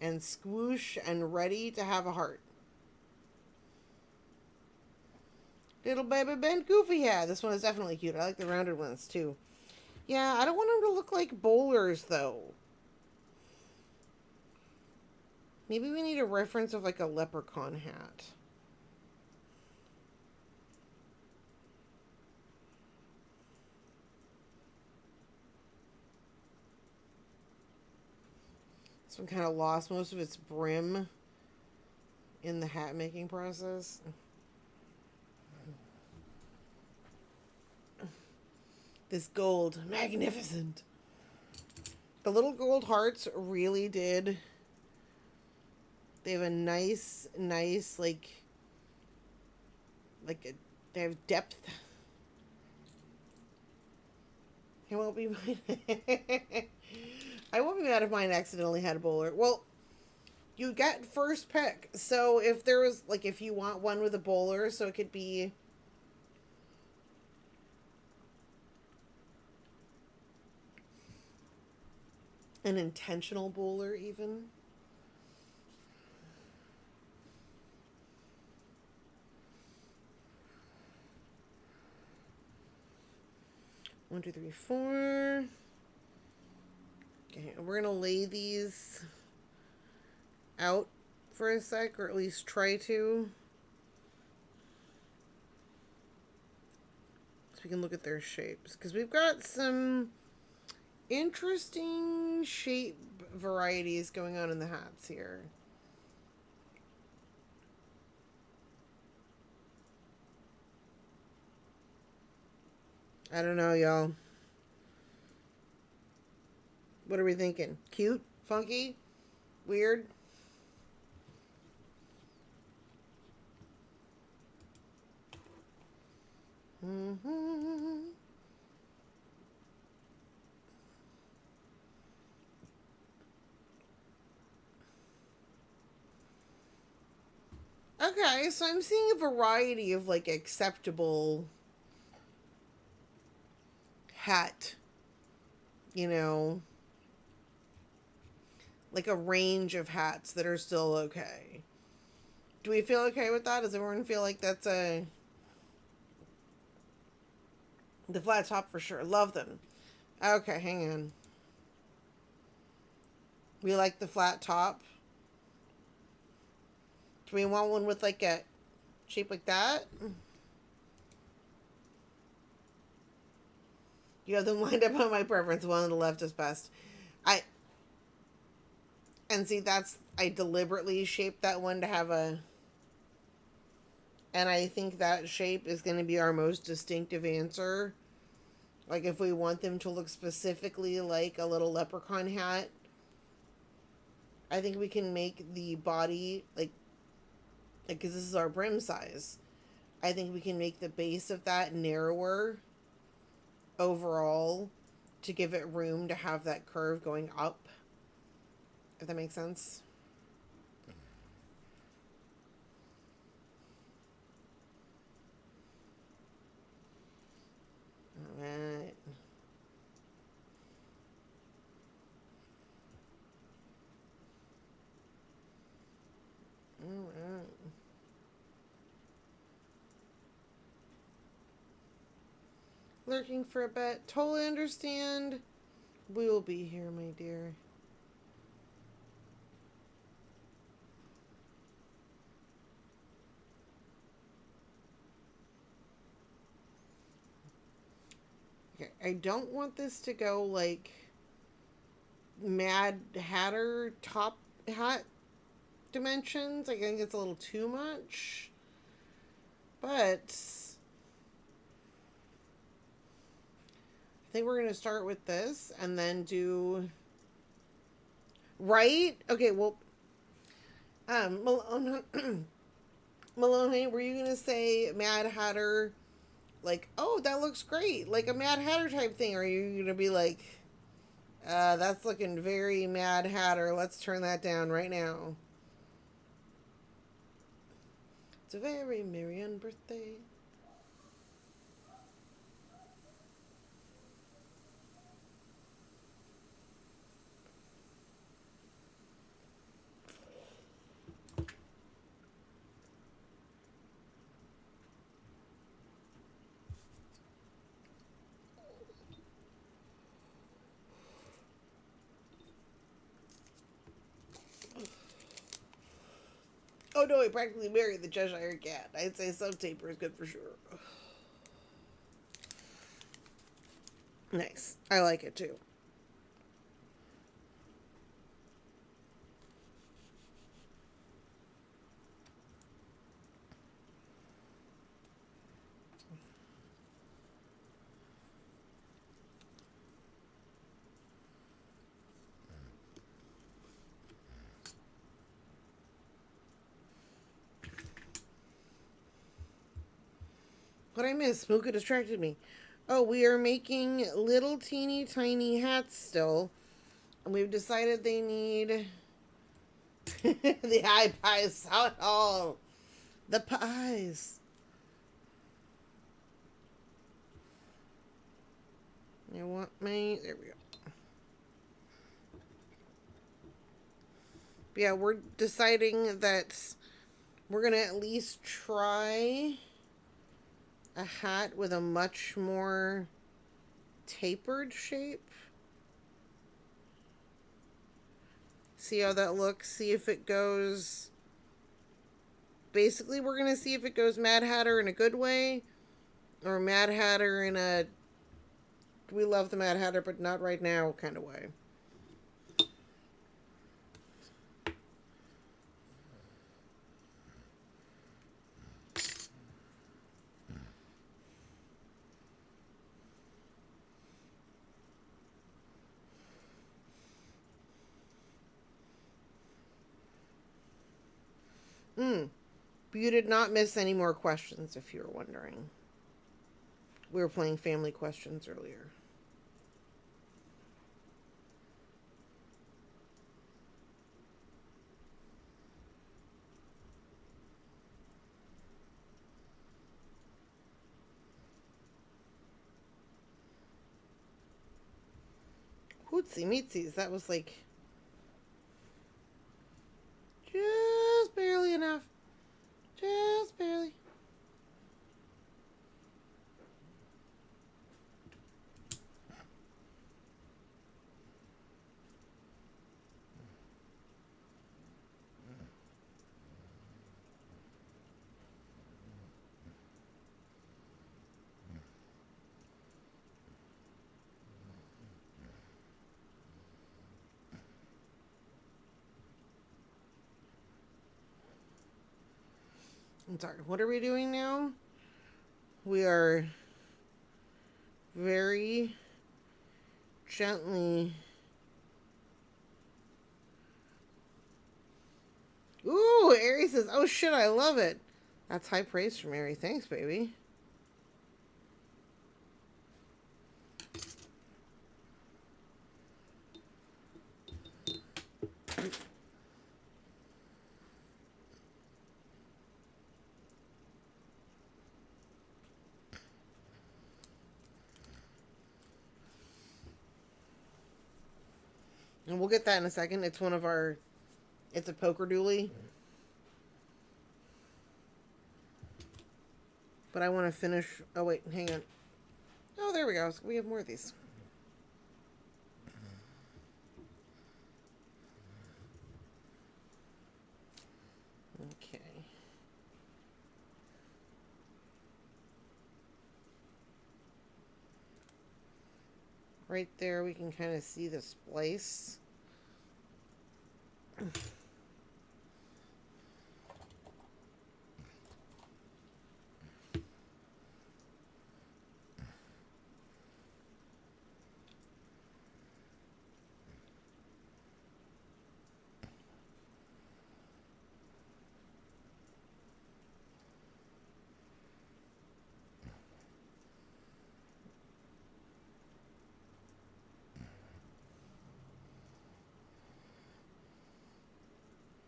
and squoosh and ready to have a heart. Little baby bent Goofy hat. This one is definitely cute. I like the rounded ones too. Yeah, I don't want them to look like bowlers though. Maybe we need a reference of like a leprechaun hat. This one kind of lost most of its brim in the hat making process. This gold, magnificent. The little gold hearts really did. They have a nice, like they have depth. I won't be I won't be mad if mine accidentally had a bowler. Well, you get first pick. So if there was like, if you want one with a bowler, so it could be an intentional bowler even. One, 2, 3, 4. Okay, we're gonna lay these out for a sec, or at least try to. So we can look at their shapes. Because we've got some interesting shape varieties going on in the hats here. I don't know, y'all. What are we thinking? Cute? Funky? Weird? Mm-hmm. Okay, so I'm seeing a variety of like acceptable hat, you know, like a range of hats that are still okay. Do we feel okay with that? Does everyone feel like that's a... The flat top for sure. Love them. Okay, hang on. We like the flat top. Do we want one with like a shape like that? You have them lined up on my preference. One on the left is best. I and see that's I deliberately shaped that one to have a, and I think that shape is going to be our most distinctive answer. Like if we want them to look specifically like a little leprechaun hat, I think we can make the body like because this is our brim size. I think we can make the base of that narrower overall to give it room to have that curve going up. If that makes sense. All right. All right. Lurking for a bit. Totally understand. We will be here, my dear. Okay, I don't want this to go like Mad Hatter top hat dimensions. I think it's a little too much. But I think we're going to start with this and then do. Right? Okay, well, Malone, Malone, were you going to say Mad Hatter? Like, oh, that looks great. Like a Mad Hatter type thing. Or are you going to be like, that's looking very Mad Hatter. Let's turn that down right now. It's a very Marianne birthday. Oh no, I practically married the Cheshire Cat. I'd say some taper is good for sure. Nice. I like it too. What I missed? Smooka distracted me. Oh, we are making little teeny tiny hats still. And we've decided they need the eye pies out all. The pies. I want my. There we go. But yeah, we're deciding that we're going to at least try a hat with a much more tapered shape. See how that looks. See if it goes. Basically, we're going to see if it goes Mad Hatter in a good way or Mad Hatter in a we love the Mad Hatter but not right now kind of way. But you did not miss any more questions if you were wondering. We were playing family questions earlier. Hootsy meetsies, that was like just barely enough. Just barely. I'm sorry, what are we doing now? We are very gently. Ooh, Ari says, oh shit, I love it. That's high praise from Ari. Thanks, baby. And we'll get that in a second. It's one of our, it's a poker dually. But I want to finish, oh wait, hang on. Oh, there we go. We have more of these. Okay. Right there, we can kind of see the splice.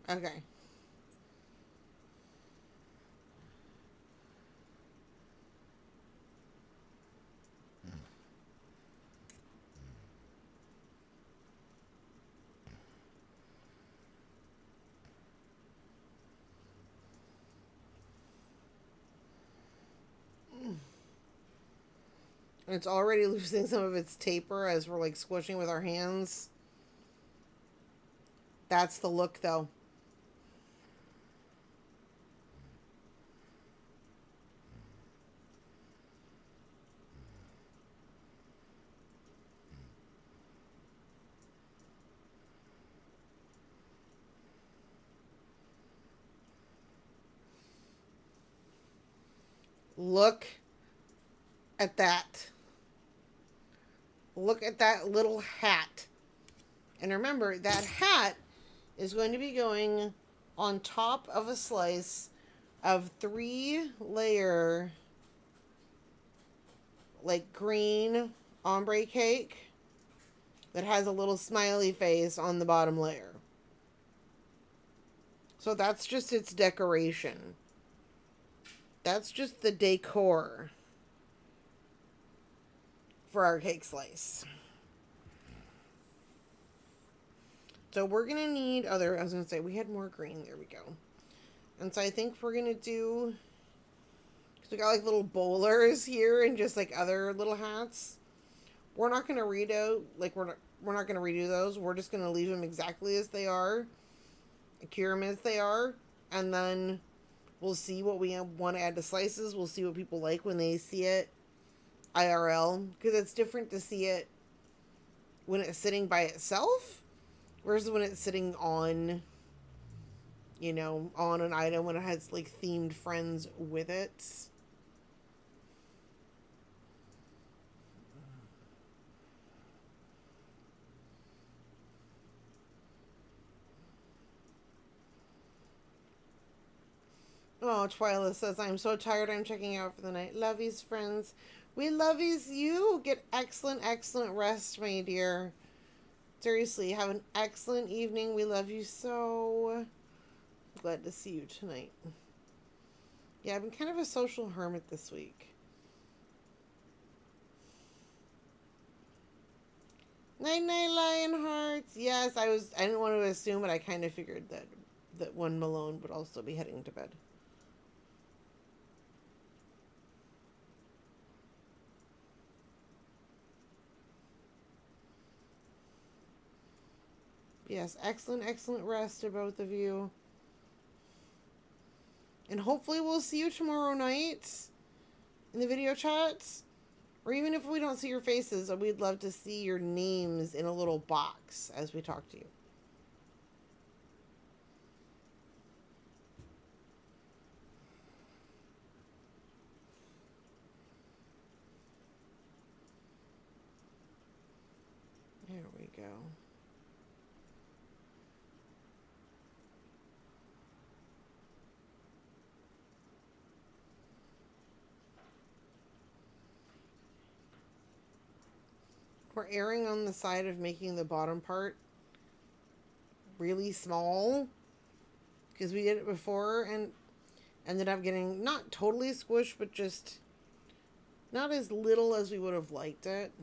Okay. It's already losing some of its taper as we're like squishing with our hands. That's the look though. Look at that. Look at that little hat. And remember, that hat is going to be going on top of a slice of 3-layer, like, green ombre cake that has a little smiley face on the bottom layer. So that's just its decoration. That's just the decor for our cake slice. So we're going to need other, I was going to say, we had more green. There we go. And so I think we're going to do, because we got like little bowlers here and just like other little hats. We're not going to redo, like we're not going to redo those. We're just going to leave them exactly as they are. Cure them as they are. And then we'll see what we want to add to slices. We'll see what people like when they see it IRL. Because it's different to see it when it's sitting by itself versus when it's sitting on, you know, on an item when it has like themed friends with it. Oh, Twyla says, I'm so tired, I'm checking out for the night. Lovies, friends. We lovies you. Get excellent, excellent rest, my dear. Seriously, have an excellent evening. We love you so. Glad to see you tonight. Yeah, I've been kind of a social hermit this week. Night, night, Lionhearts. Yes, I didn't want to assume, but I kind of figured that one Malone would also be heading to bed. Yes, excellent, excellent rest to both of you. And hopefully we'll see you tomorrow night in the video chats. Or even if we don't see your faces, we'd love to see your names in a little box as we talk to you. go. We're erring on the side of making the bottom part really small because we did it before and ended up getting not totally squished, but just not as little as we would have liked it.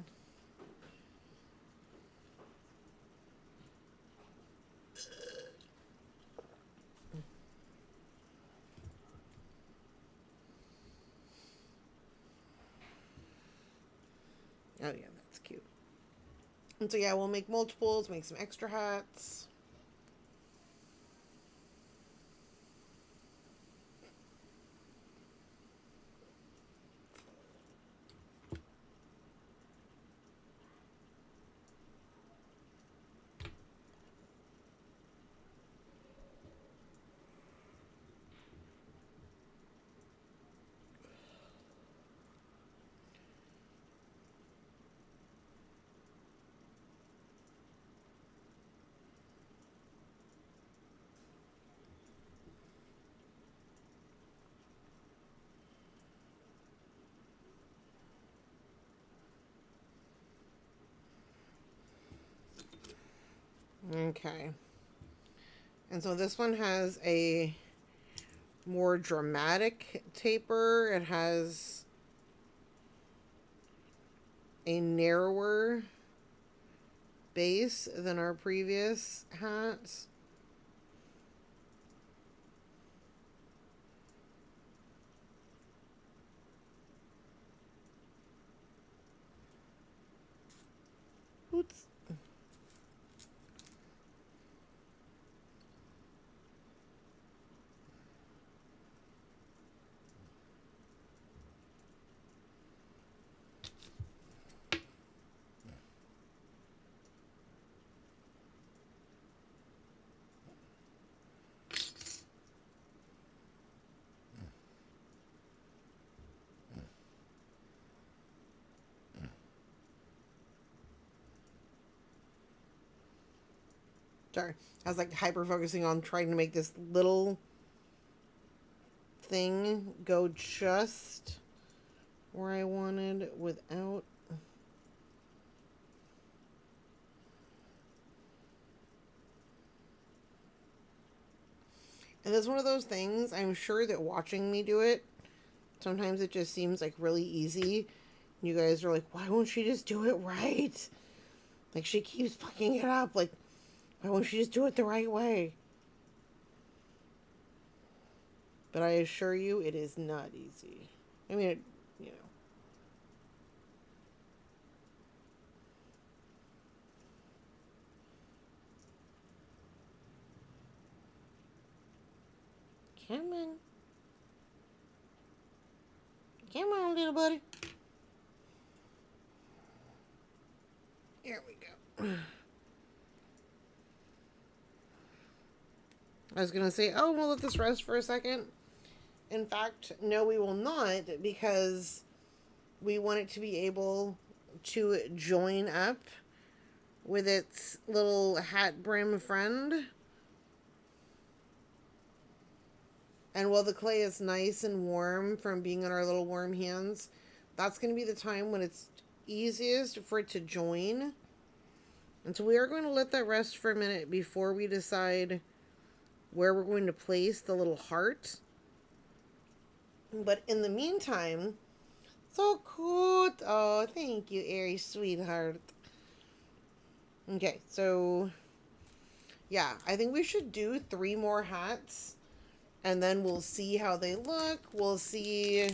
Oh yeah, that's cute. And so yeah, we'll make multiples, make some extra hats. Okay. And so this one has a more dramatic taper. It has a narrower base than our previous hats. Oops. Sorry. I was like hyper focusing on trying to make this little thing go just where I wanted without. And it's one of those things, I'm sure that watching me do it, sometimes it just seems like really easy. You guys are like, why won't she just do it right? Like, she keeps fucking it up. Like, why won't she just do it the right way? But I assure you, it is not easy. I mean, you know. Come on. Come on, little buddy. There we go. I was going to say, oh, we'll let this rest for a second. In fact, no, we will not, because we want it to be able to join up with its little hat brim friend. And while the clay is nice and warm from being on our little warm hands, that's going to be the time when it's easiest for it to join. And so we are going to let that rest for a minute before we decide where we're going to place the little heart. But in the meantime, so cute. Oh, thank you, Airy sweetheart. Okay, so yeah, I think we should do 3 more hats. And then we'll see how they look. We'll see.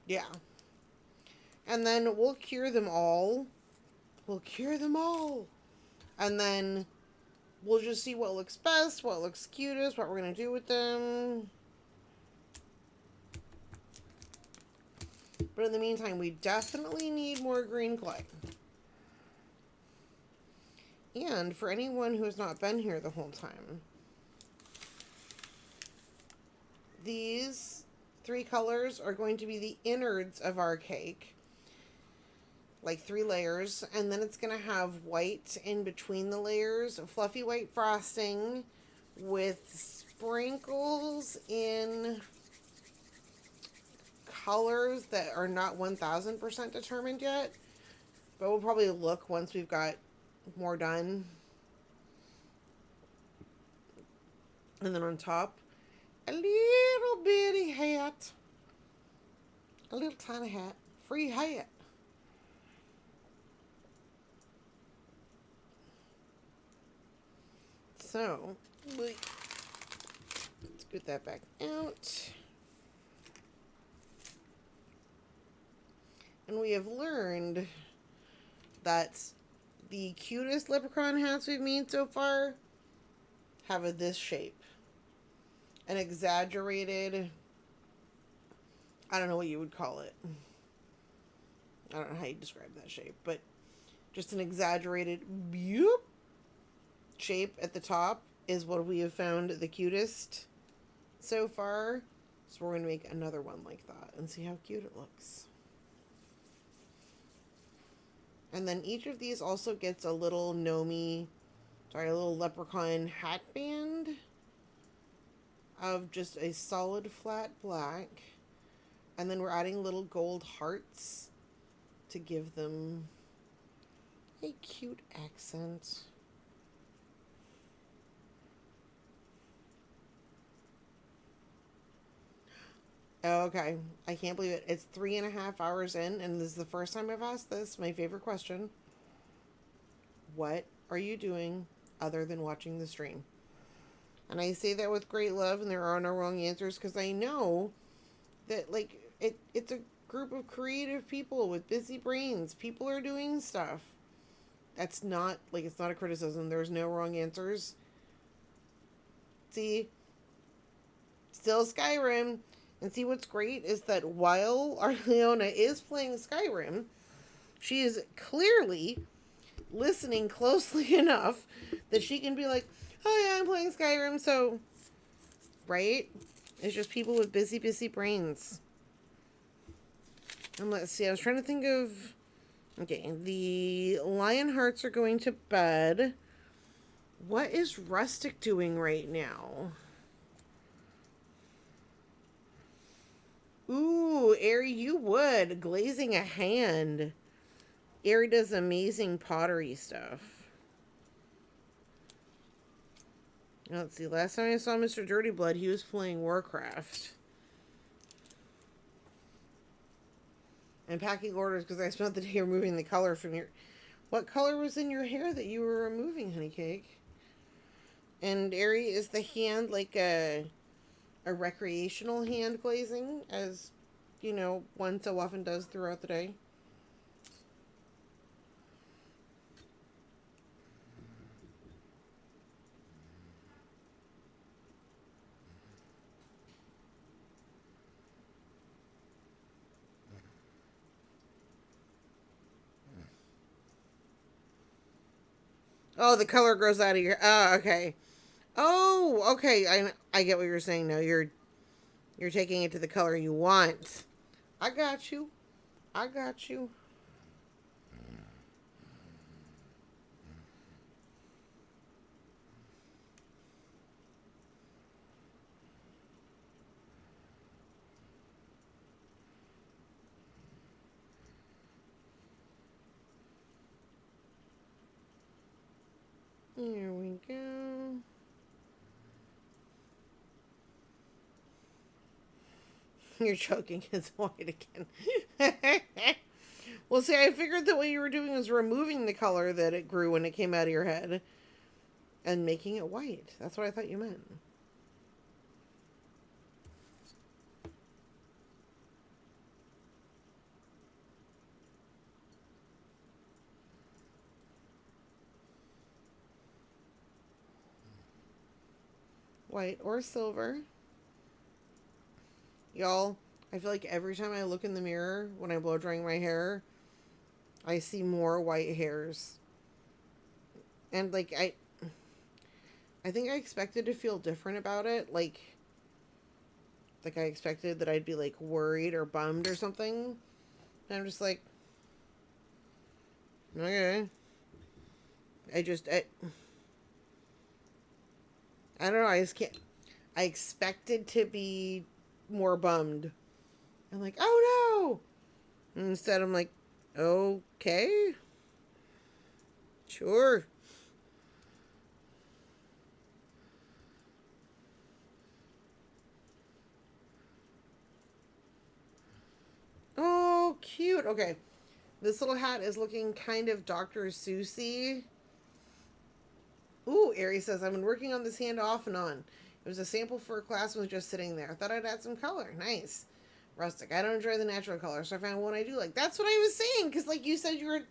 Yeah. And then we'll cure them all. We'll cure them all. And then we'll just see what looks best, what looks cutest, what we're going to do with them. But in the meantime, we definitely need more green clay. And for anyone who has not been here the whole time, these 3 colors are going to be the innards of our cake. like 3 layers, and then it's going to have white in between the layers, fluffy white frosting with sprinkles in colors that are not 1000% determined yet, but we'll probably look once we've got more done. And then on top, a little bitty hat, a little tiny hat, free hat. So, let's get that back out. And we have learned that the cutest leprechaun hats we've made so far have this shape. An exaggerated, I don't know what you would call it. I don't know how you describe that shape, but just an exaggerated shape at the top is what we have found the cutest so far. So we're going to make another one like that and see how cute it looks. And then each of these also gets a little a little leprechaun hat band of just a solid flat black. And then we're adding little gold hearts to give them a cute accent. Okay, I can't believe it. It's 3.5 hours in, and this is the first time I've asked this. My favorite question. What are you doing other than watching the stream? And I say that with great love, and there are no wrong answers, because I know that, like, it's a group of creative people with busy brains. People are doing stuff. That's not, like, it's not a criticism. There's no wrong answers. See? Still Skyrim. And see, what's great is that while our Leona is playing Skyrim, she is clearly listening closely enough that she can be like, oh yeah, I'm playing Skyrim, so... Right? It's just people with busy brains. And let's see, I was trying to think of... Okay, the lion hearts are going to bed. What is Rustic doing right now? Ooh, Ari, you would. Glazing a hand. Ari does amazing pottery stuff. Let's see, last time I saw Mr. Dirty Blood, he was playing Warcraft. And packing orders because I spent the day removing the color from your... What color was in your hair that you were removing, honey cake? And Ari, is the hand like a recreational hand glazing, as, you know, one so often does throughout the day? Oh, the color grows out of your... Oh, okay. Oh, okay. I get what you're saying now. You're taking it to the color you want. I got you. I got you. Here we go. You're choking. It's white again. Well, see, I figured that what you were doing was removing the color that it grew when it came out of your head and making it white. That's what I thought you meant. White or silver. Y'all, I feel like every time I look in the mirror when I blow drying my hair, I see more white hairs. And, like, I think I expected to feel different about it. Like I expected that I'd be, like, worried or bummed or something. And I'm just like, Okay. I just, I don't know. I just can't. I expected to be more bummed. I'm like, oh no. And instead, I'm like, okay, sure. Oh, cute. Okay. This little hat is looking kind of Dr. Seussy. Ooh, Aries says, I've been working on this hand off and on. It was a sample for a class and was just sitting there. I thought I'd add some color. Nice. Rustic. I don't enjoy the natural color, so I found one I do like. That's what I was saying, because like you said, you were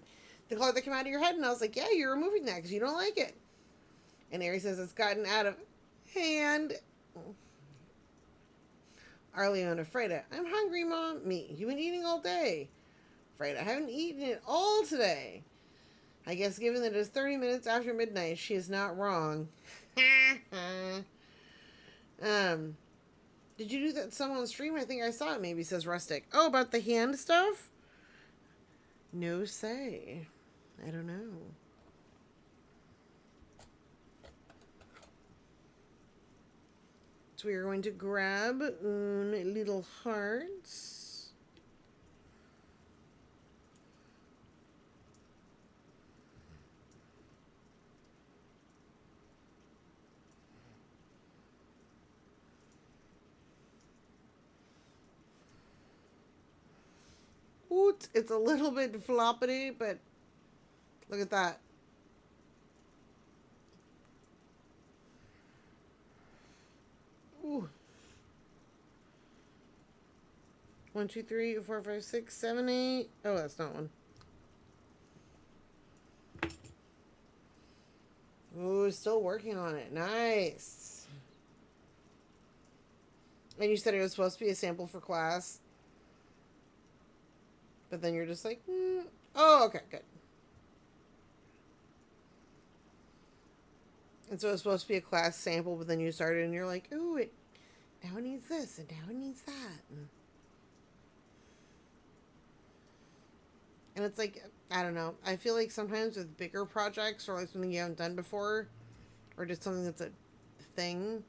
the color that came out of your head, and I was like, yeah, you're removing that because you don't like it. And Aries says it's gotten out of hand. Arleona, Freda, I'm hungry, Mom. Me, you've been eating all day. Freda, I haven't eaten it all today. I guess given that it is 30 minutes after midnight, she is not wrong. um, did you do that some on stream? I think I saw it maybe, says Rustic. Oh, about the hand stuff? No say. I don't know. So we are going to grab little hearts. Ooh, it's a little bit floppity, but look at that. Ooh. 1, 2, 3, 4, 5, 6, 7, 8. Oh, that's not one. Ooh, still working on it. Nice. And you said it was supposed to be a sample for class. But then you're just like, oh, okay, good. And so it was supposed to be a class sample, but then you started and you're like, ooh, it now it needs this and now it needs that. And it's like, I don't know. I feel like sometimes with bigger projects or like something you haven't done before, or just something that's a thing,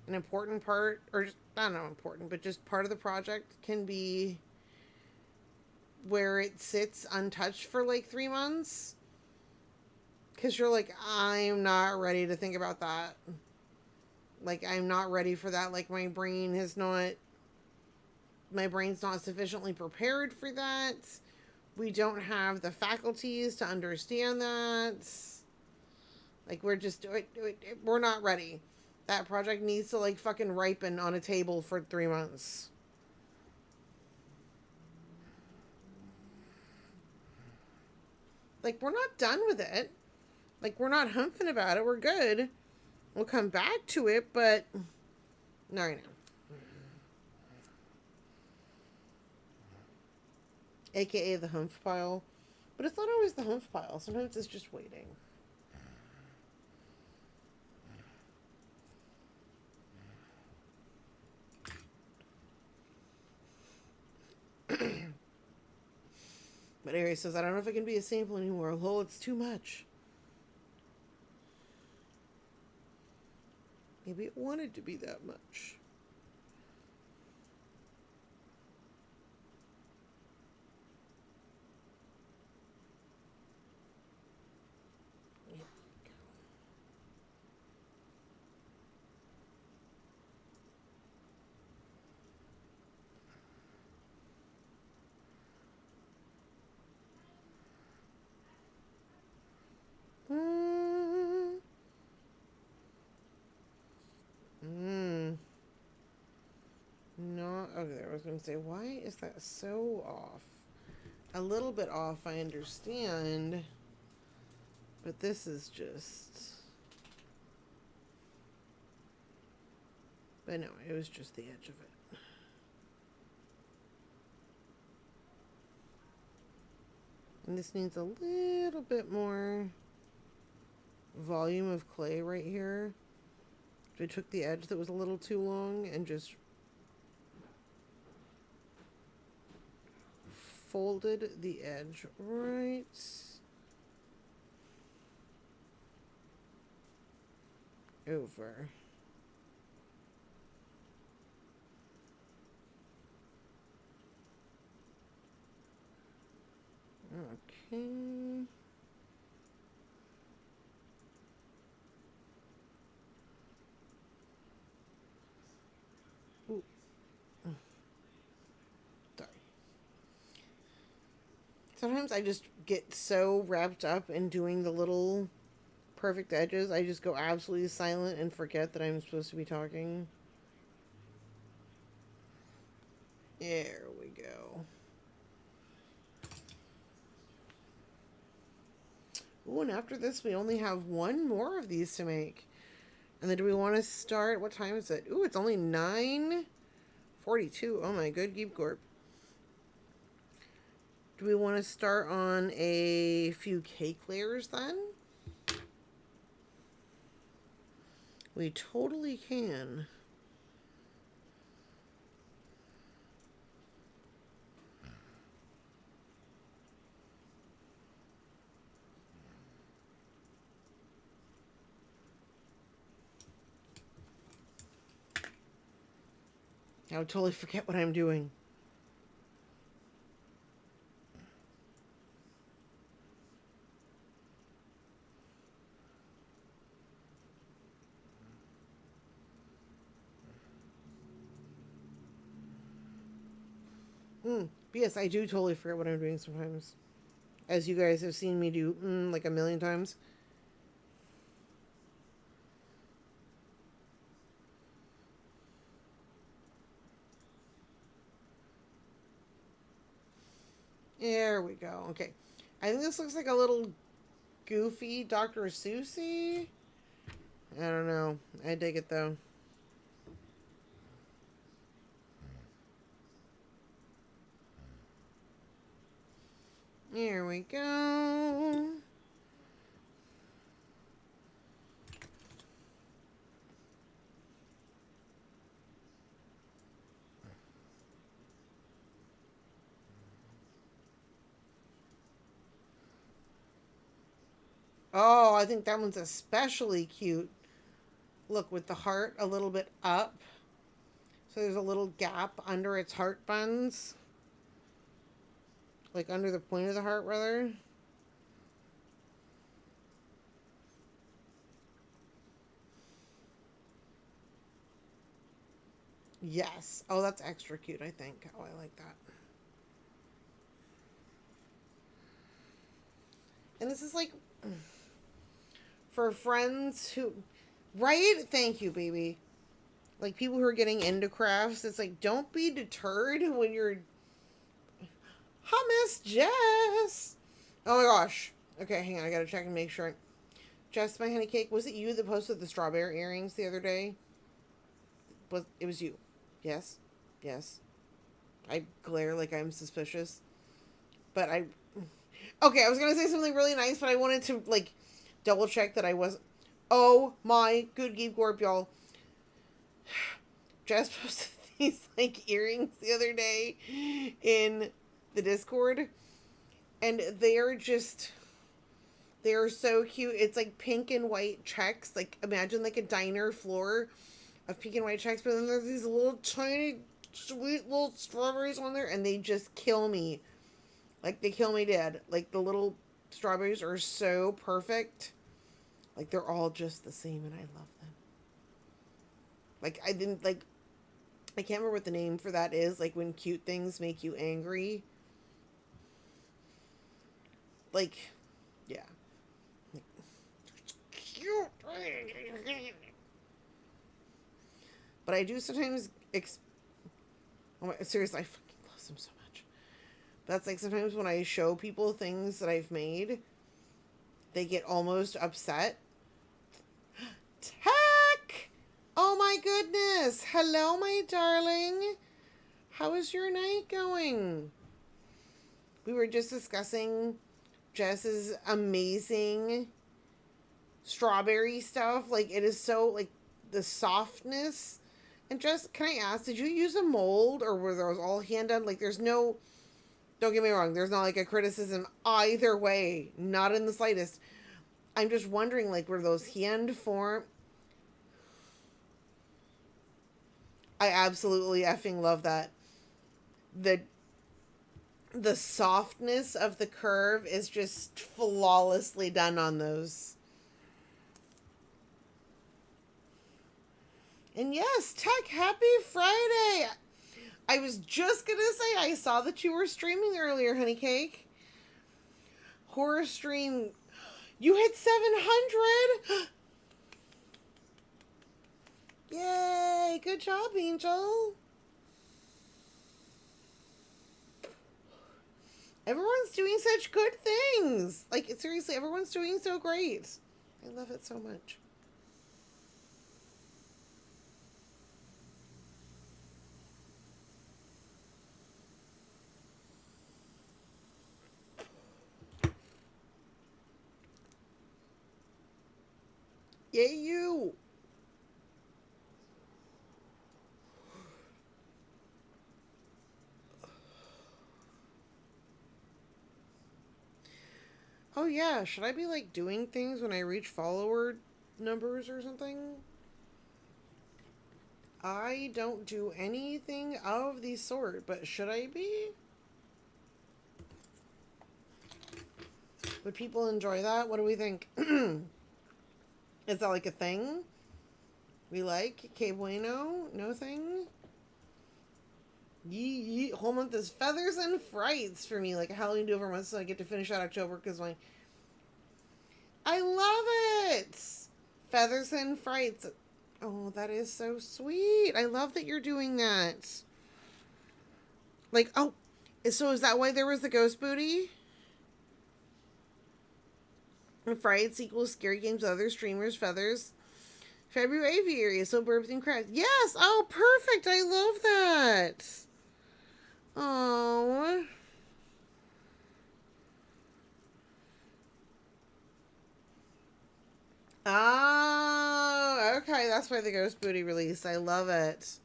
an important part, or just, I don't know, important, but just part of the project can be where it sits untouched for like 3 months. Because you're like, I'm not ready to think about that. Like, I'm not ready for that. Like, my brain's not sufficiently prepared for that. We don't have the faculties to understand that. Like, we're not ready. That project needs to, like, fucking ripen on a table for 3 months. Like, we're not done with it. Like, we're not humping about it. We're good. We'll come back to it, but not right now. AKA the humph pile. But it's not always the humph pile. Sometimes it's just waiting. But Aries says, I don't know if it can be a sample anymore. Lol, it's too much. Maybe it wanted to be that much. No, okay, I was going to say, why is that so off? A little bit off, I understand. But this is just... But no, it was just the edge of it. And this needs a little bit more volume of clay right here. I took the edge that was a little too long and just folded the edge right over. Okay. Ooh, sorry. Sometimes I just get so wrapped up in doing the little perfect edges, I just go absolutely silent and forget that I'm supposed to be talking. There we go. Ooh, and after this, we only have one more of these to make. And then do we want to start? What time is it? Ooh, it's only 9:42. Oh my good Geep Corp. Do we want to start on a few cake layers then? We totally can. I would totally forget what I'm doing. Yes, I do totally forget what I'm doing sometimes. As you guys have seen me do like a million times. There we go. Okay. I think this looks like a little goofy Dr. Seussy. I don't know. I dig it though. Here we go. Oh, I think that one's especially cute. Look, with the heart a little bit up. So there's a little gap under its heart buns. Like under the point of the heart, rather. Yes. Oh, that's extra cute, I think. Oh, I like that. And this is like for friends who. Right? Thank you, baby. Like people who are getting into crafts, it's like don't be deterred when you're. Hi, Miss Jess. Oh my gosh. Okay, hang on. I gotta check and make sure. Jess, my honey cake. Was it you that posted the strawberry earrings the other day? Was it was you? Yes. Yes. I glare like I'm suspicious, but I. Okay, I was gonna say something really nice, but I wanted to like double check that I wasn't. Oh my good Geek Gorp, y'all. Jess posted these like earrings the other day in the Discord, and they are so cute. It's like pink and white checks. Like imagine like a diner floor of pink and white checks, but then there's these little tiny sweet little strawberries on there, and they just kill me. Like they kill me dead. Like the little strawberries are so perfect. Like they're all just the same, and I love them. Like I didn't like. I can't remember what the name for that is. Like when cute things make you angry. Like, yeah. Like, cute. But I do sometimes. Oh my, seriously, I fucking love them so much. That's like sometimes when I show people things that I've made, they get almost upset. Tech! Oh my goodness! Hello, my darling. How is your night going? We were just discussing Jess's amazing strawberry stuff. Like, it is so, like, the softness. And Jess, can I ask, did you use a mold or were those all hand done? Like, there's no, don't get me wrong, there's not like a criticism either way. Not in the slightest. I'm just wondering, like, were those hand formed? I absolutely effing love that. The the softness of the curve is just flawlessly done on those. And yes, Tech, happy Friday! I was just gonna say I saw that you were streaming earlier, honey cake. Horror stream. You hit 700. Yay! Good job, Angel. Everyone's doing such good things. Like, seriously, everyone's doing so great. I love it so much. Yay, you! Oh yeah, should I be like doing things when I reach follower numbers or something? I don't do anything of the sort, but should I be? Would people enjoy that? What do we think? Is that like a thing? We like? Que bueno? No thing? Yee. Whole month is feathers and frights for me. Like a Halloween do over month, so I get to finish out October because my... I love it! Feathers and frights. Oh, that is so sweet. I love that you're doing that. Like, oh, so is that why there was the ghost booty? And frights equals scary games, other streamers, feathers. February aviary, so burbs and cracks. Yes! Oh, perfect! I love that! Oh. Oh, okay. That's why the ghost booty released. I love it.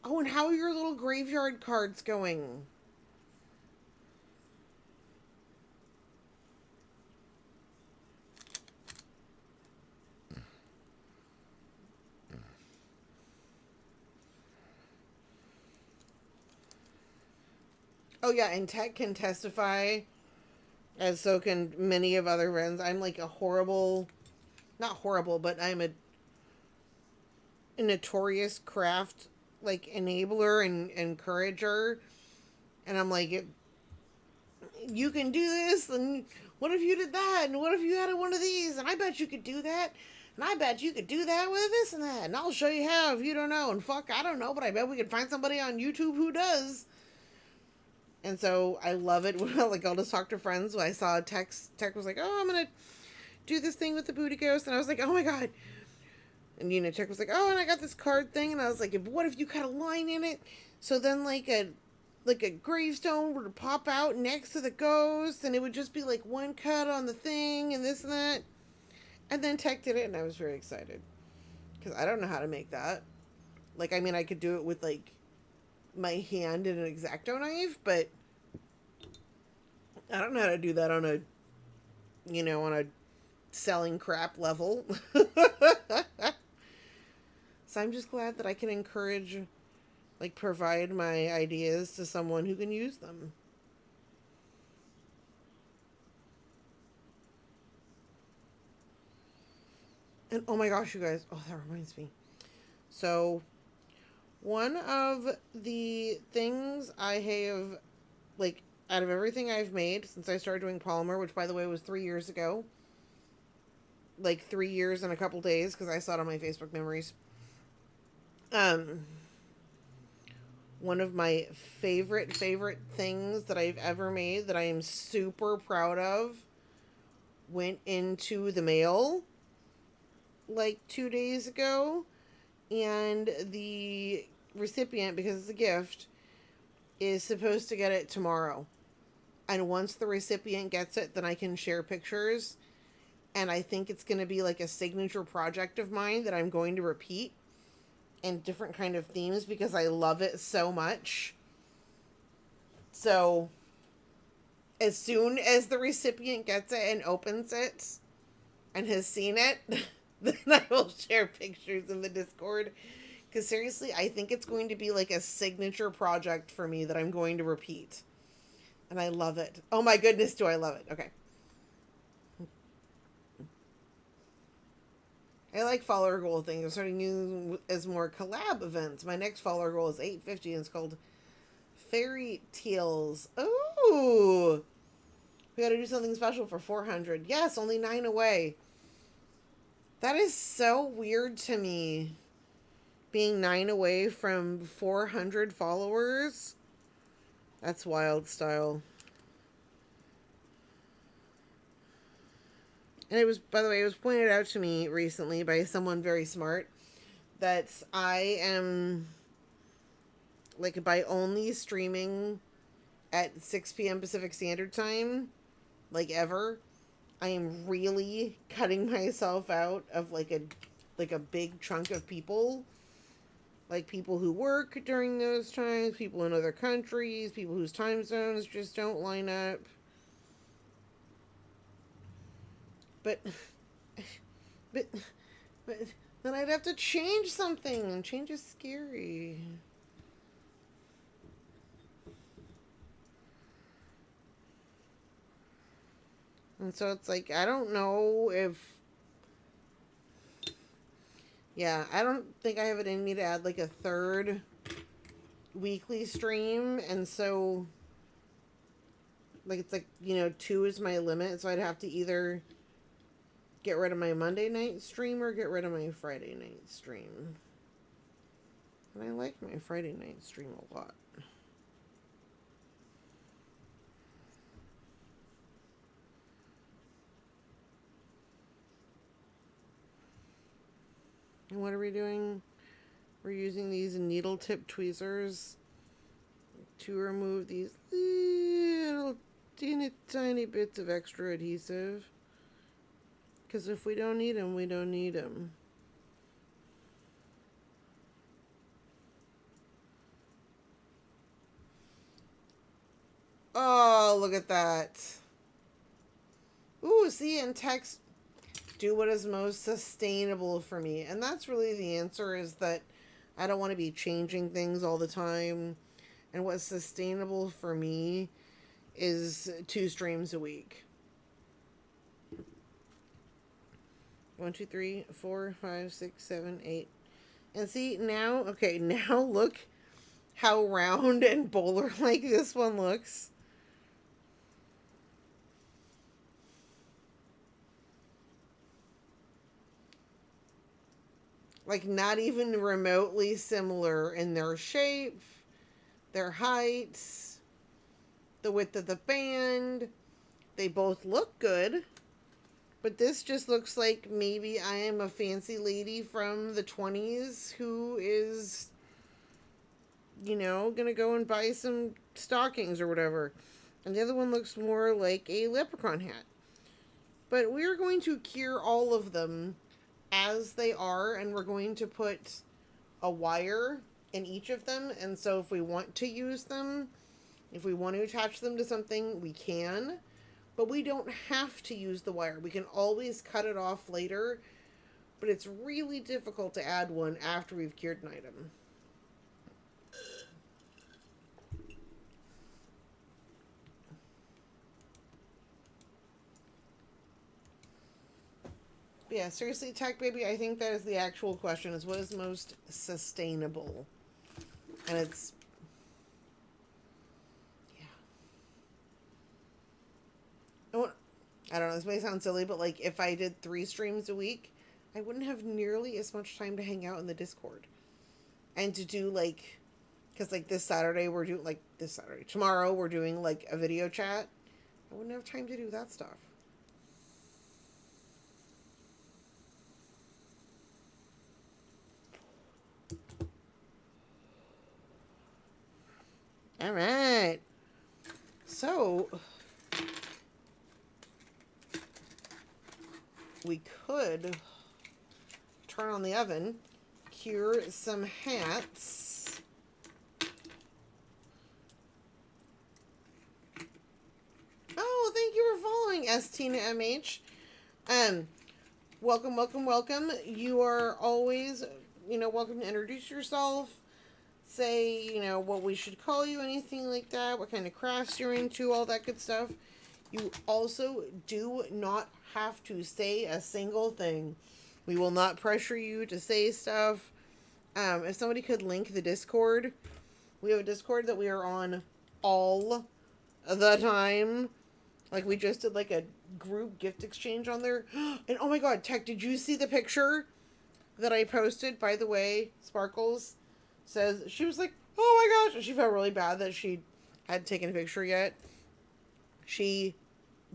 Oh, and how are your little graveyard cards going? Oh, yeah, and Tech can testify, as so can many of other friends. I'm like a horrible, not horrible, but I'm a notorious craft, like, enabler and encourager. And I'm like, you can do this, and what if you did that, and what if you had one of these, and I bet you could do that, and I bet you could do that with this and that, and I'll show you how if you don't know, and fuck, I don't know, but I bet we could find somebody on YouTube who does. And so I love it when like I'll just talk to friends. When I saw a text, Tech was like, oh, I'm gonna do this thing with the booty ghost, and I was like, oh my god. And you know, Tech was like, oh, and I got this card thing, and I was like, what if you cut a line in it, so then like a gravestone would pop out next to the ghost, and it would just be like one cut on the thing, and this and that. And then Tech did it, and I was very excited because I don't know how to make that. Like, I mean, I could do it with like my hand and an X-Acto knife, but I don't know how to do that on a, you know, on a selling crap level. So I'm just glad that I can encourage, like, provide my ideas to someone who can use them. And oh my gosh, you guys, oh, that reminds me. So, one of the things I have, like, out of everything I've made since I started doing polymer, which by the way was 3 years ago, like 3 years and a couple days, because I saw it on my Facebook memories. One of my favorite things that I've ever made that I am super proud of went into the mail like 2 days ago, and the recipient, because it's a gift, is supposed to get it tomorrow. And once the recipient gets it, then I can share pictures. And I think it's going to be like a signature project of mine that I'm going to repeat in different kind of themes because I love it so much. So as soon as the recipient gets it and opens it and has seen it, then I will share pictures in the Discord. Because seriously, I think it's going to be like a signature project for me that I'm going to repeat. And I love it. Oh my goodness, do I love it. Okay. I like follower goal things. I'm starting using as more collab events. My next follower goal is 850 and it's called Fairy Tales. Ooh. We gotta do something special for 400. Yes, only 9 away. That is so weird to me. Being 9 away from 400 followers. That's wild style. And it was, by the way, it was pointed out to me recently by someone very smart that I am, like, by only streaming at 6 p.m. Pacific Standard Time, like, ever, I am really cutting myself out of, like a big chunk of people. Like, people who work during those times, people in other countries, people whose time zones just don't line up. But But then I'd have to change something, and change is scary. And so it's like, I don't know if... Yeah, I don't think I have it in me to add like a third weekly stream. And so, like, it's like, 2 is my limit. So I'd have to either get rid of my Monday night stream or get rid of my Friday night stream. And I like my Friday night stream a lot. And what are we doing? We're using these needle tip tweezers to remove these little tiny bits of extra adhesive. Because if we don't need them, we don't need them. Oh, look at that. Ooh, see, in text, do what is most sustainable for me. And that's really the answer, is that I don't want to be changing things all the time. And what's sustainable for me is 2 streams a week. 1, 2, 3, 4, 5, 6, 7, 8. And see, now, okay, now look how round and bowler-like this one looks. Like, not even remotely similar in their shape, their heights, the width of the band. They both look good. But this just looks like maybe I am a fancy lady from the 20s who is, gonna go and buy some stockings or whatever. And the other one looks more like a leprechaun hat. But we're going to cure all of them as they are, and we're going to put a wire in each of them. And so if we want to use them, if we want to attach them to something, we can. But we don't have to use the wire. We can always cut it off later. But it's really difficult to add one after we've cured an item. But yeah, seriously, Tech Baby, I think that is the actual question, is what is most sustainable? And it's... I don't know, this may sound silly, but like, if I did 3 streams a week, I wouldn't have nearly as much time to hang out in the Discord. And to do, like, because, like, tomorrow we're doing, like, a video chat. I wouldn't have time to do that stuff. All right. So... we could turn on the oven, cure some hats. Oh, thank you for following, STinaMH. welcome, welcome, welcome. You are always, welcome to introduce yourself. Say, what we should call you, anything like that, what kind of crafts you're into, all that good stuff. You also do not have to say a single thing. We will not pressure you to say stuff. If somebody could link the Discord, we have a Discord that we are on all the time. Like, we just did, like, a group gift exchange on there. And, oh my god, Tech, did you see the picture that I posted? By the way, Sparkles says, she was like, oh my gosh. And she felt really bad that she hadn't taken a picture yet. She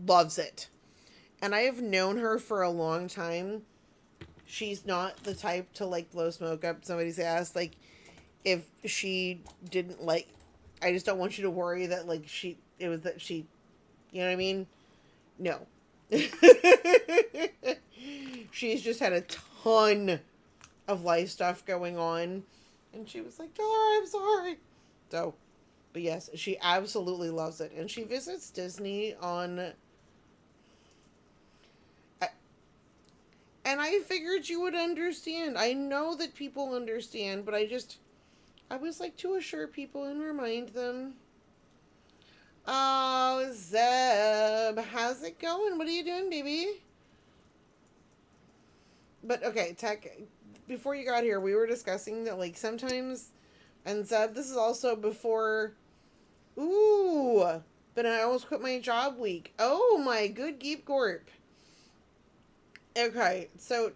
loves it. And I have known her for a long time. She's not the type to, like, blow smoke up somebody's ass. Like, if she didn't like, I just don't want you to worry that, like, it was that she, you know what I mean? No. She's just had a ton of life stuff going on. And she was like, oh, I'm sorry. So, but yes, she absolutely loves it. And she visits Disney on... And I figured you would understand. I know that people understand, but I was like to assure people and remind them. Oh, Zeb, how's it going? What are you doing, baby? But, okay, Tech, before you got here, we were discussing that, like, sometimes, and Zeb, this is also before, but I almost quit my job week. Oh, my good Geep Gorp. Okay, so,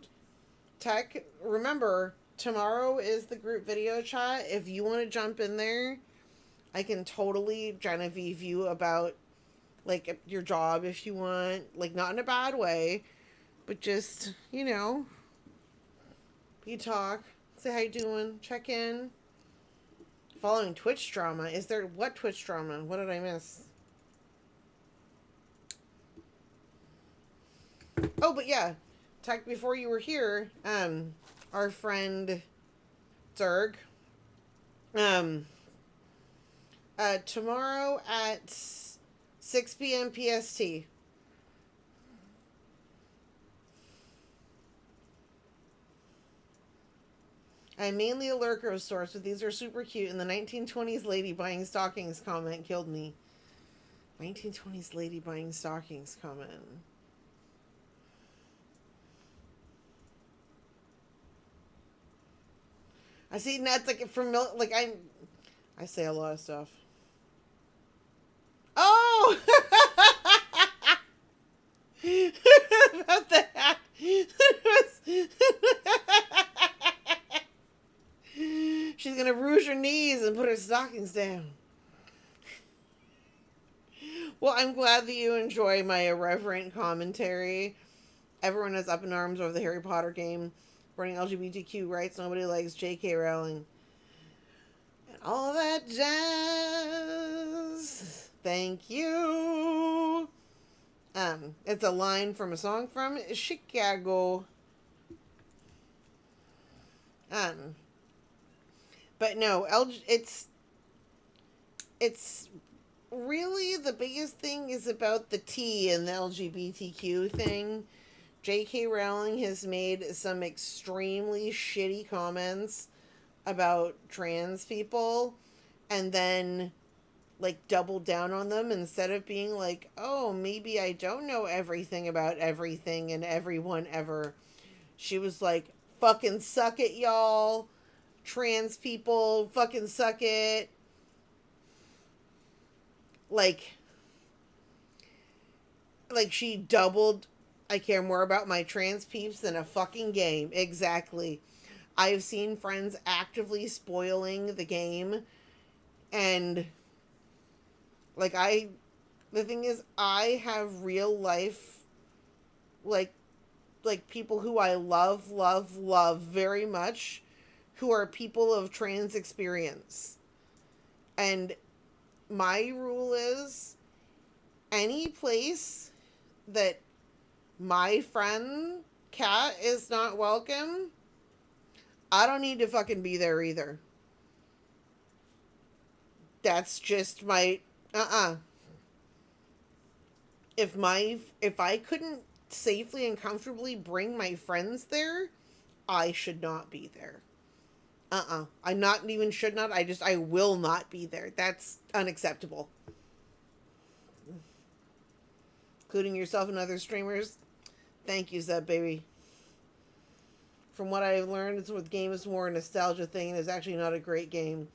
Tech, remember, tomorrow is the group video chat. If you want to jump in there, I can totally Genevieve you about, like, your job if you want. Like, not in a bad way, but just, you talk, say how you doing, check in. Following Twitch drama. Is there, what Twitch drama? What did I miss? Oh, but yeah, Tech, before you were here, our friend Zerg, tomorrow at 6 p.m. PST. I'm mainly a lurker of sorts, but these are super cute, and the 1920s lady buying stockings comment killed me. 1920s lady buying stockings comment. I see, that's like, from, like, I say a lot of stuff. Oh! About that. She's gonna rouge her knees and put her stockings down. Well, I'm glad that you enjoy my irreverent commentary. Everyone is up in arms over the Harry Potter game, running LGBTQ rights. Nobody likes J.K. Rowling. And all that jazz. Thank you. It's a line from a song from Chicago. But no, it's really the biggest thing is about the T in the LGBTQ thing. J.K. Rowling has made some extremely shitty comments about trans people and then, like, doubled down on them instead of being like, oh, maybe I don't know everything about everything and everyone ever. She was like, fucking suck it, y'all. Trans people, fucking suck it. Like she doubled, I care more about my trans peeps than a fucking game. Exactly. I've seen friends actively spoiling the game, and like, the thing is, I have real life, like people who I love very much, who are people of trans experience. And my rule is, any place that my friend Kat is not welcome, I don't need to fucking be there either. That's just my, If I couldn't safely and comfortably bring my friends there, I should not be there. I not even should not. I will not be there. That's unacceptable. Including yourself and other streamers. Thank you, Zeb, baby. From what I've learned, it's with game is more a nostalgia thing, and it's actually not a great game.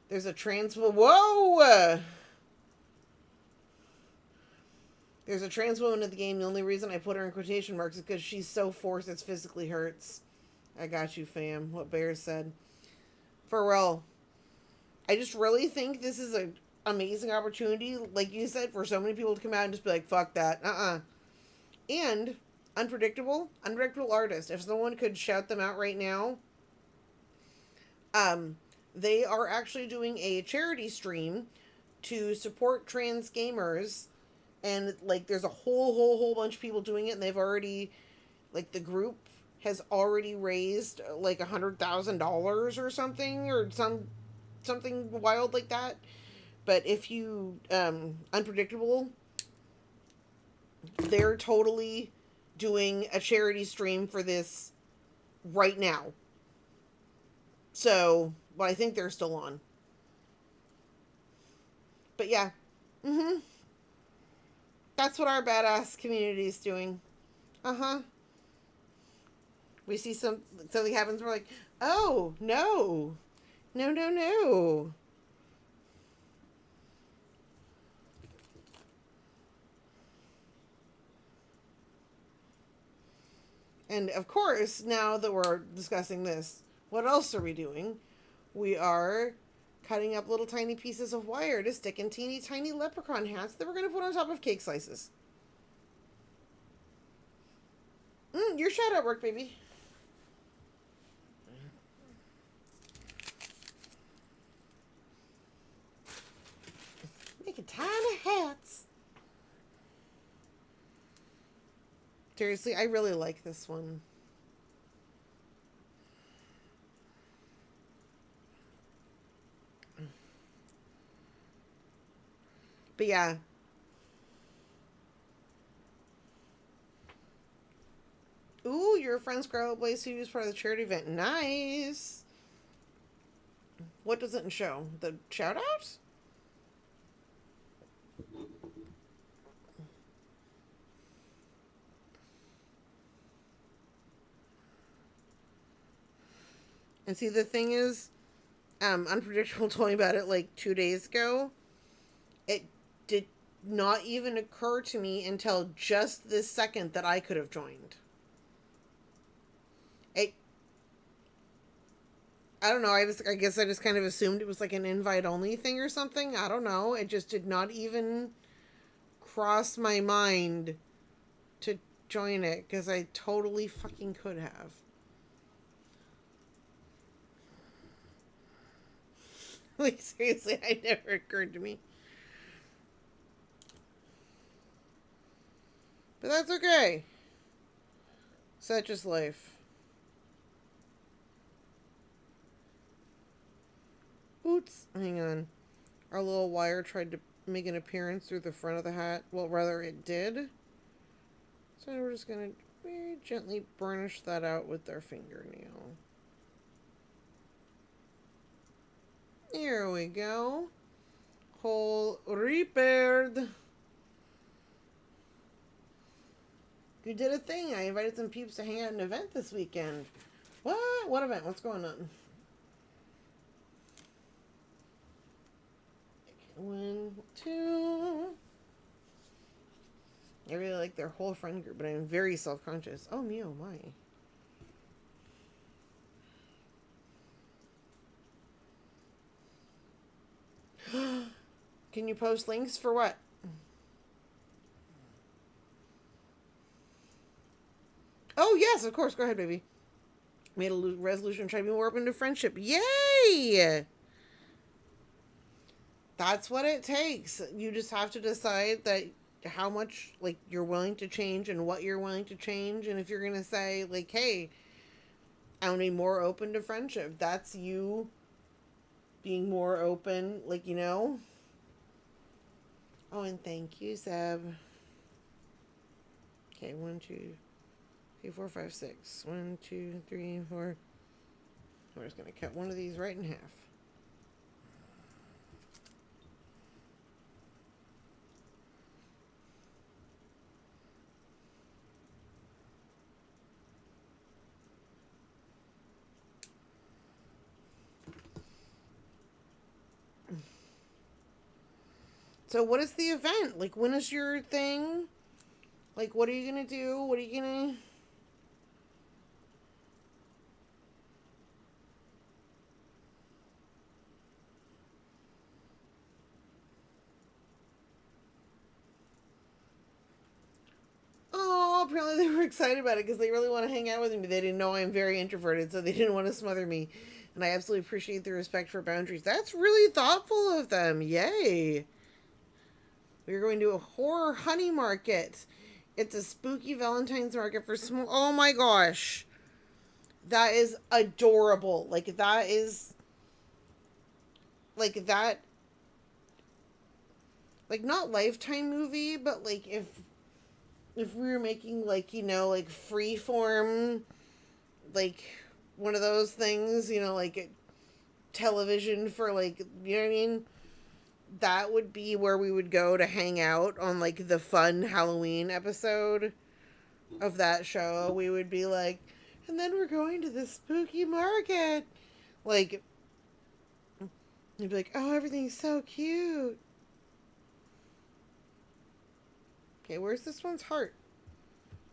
There's a Whoa! There's a trans woman in the game. The only reason I put her in quotation marks is because she's so forced it physically hurts. I got you, fam. What Bear said. For real. I just really think this is an amazing opportunity, like you said, for so many people to come out and just be like, fuck that. And unpredictable artist. If someone could shout them out right now, they are actually doing a charity stream to support trans gamers, and like there's a whole bunch of people doing it, and they've already, like, the group has already raised like $100,000 or something, or something wild like that. But if you unpredictable, they're totally doing a charity stream for this right now. So, but I think they're still on. But yeah. That's what our badass community is doing. We see something happens, we're like, oh, no. No. And of course, now that we're discussing this, what else are we doing? We are cutting up little tiny pieces of wire to stick in teeny tiny leprechaun hats that we're going to put on top of cake slices. Your shout out work, baby. Making tiny hats. Seriously, I really like this one. But yeah. Ooh, your friend's Scarlet Blaze who was part of the charity event. Nice. What does it show? The shout outs? And see, the thing is, Unpredictable told me about it like 2 days ago. It did not even occur to me until just this second that I could have joined. I don't know, I guess I just kind of assumed it was like an invite only thing or something. I don't know. It just did not even cross my mind to join it, because I totally fucking could have. Like, seriously, it never occurred to me. But that's okay. Such is life. Oops, hang on. Our little wire tried to make an appearance through the front of the hat. Well, rather, it did. So we're just going to very gently burnish that out with our fingernail. There we go. Hole repaired. You did a thing. I invited some peeps to hang out at an event this weekend. What? What event? What's going on? 1, 2. I really like their whole friend group, but I'm very self-conscious. Oh, me, oh my. Can you post links for what? Oh, yes, of course. Go ahead, baby. Made a resolution to try to be more open to friendship. Yay! That's what it takes. You just have to decide that how much, like, you're willing to change and what you're willing to change. And if you're going to say, like, hey, I want to be more open to friendship, that's you being more open, like, you know. Oh, and thank you, Zeb. Okay, 1, 2, 3, 4, 5, 6. 1, 2, 3, 4. We're just going to cut one of these right in half. So what is the event? Like, when is your thing? Like, what are you going to do? What are you going to... Oh, apparently they were excited about it because they really want to hang out with me. They didn't know I'm very introverted, so they didn't want to smother me. And I absolutely appreciate the respect for boundaries. That's really thoughtful of them. Yay. We're going to a horror honey market. It's a spooky Valentine's market for small... Oh my gosh. That is adorable. Like, that is... Like, that... Like, not Lifetime movie, but, like, if we were making, like, you know, like, freeform, like, one of those things, you know, like, television for, like, you know what I mean? That would be where we would go to hang out on, like, the fun Halloween episode of that show. We would be like, and then we're going to the spooky market. Like, you'd be like, oh, everything's so cute. Okay, where's this one's heart?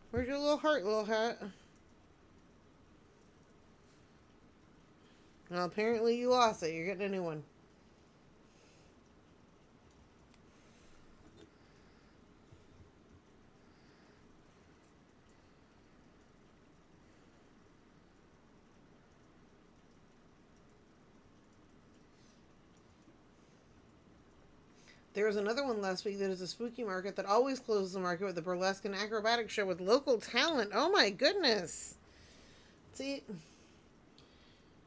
Where's your little heart, little hat? Well, apparently you lost it. You're getting a new one. There was another one last week that is a spooky market that always closes the market with a burlesque and acrobatic show with local talent. Oh my goodness. See?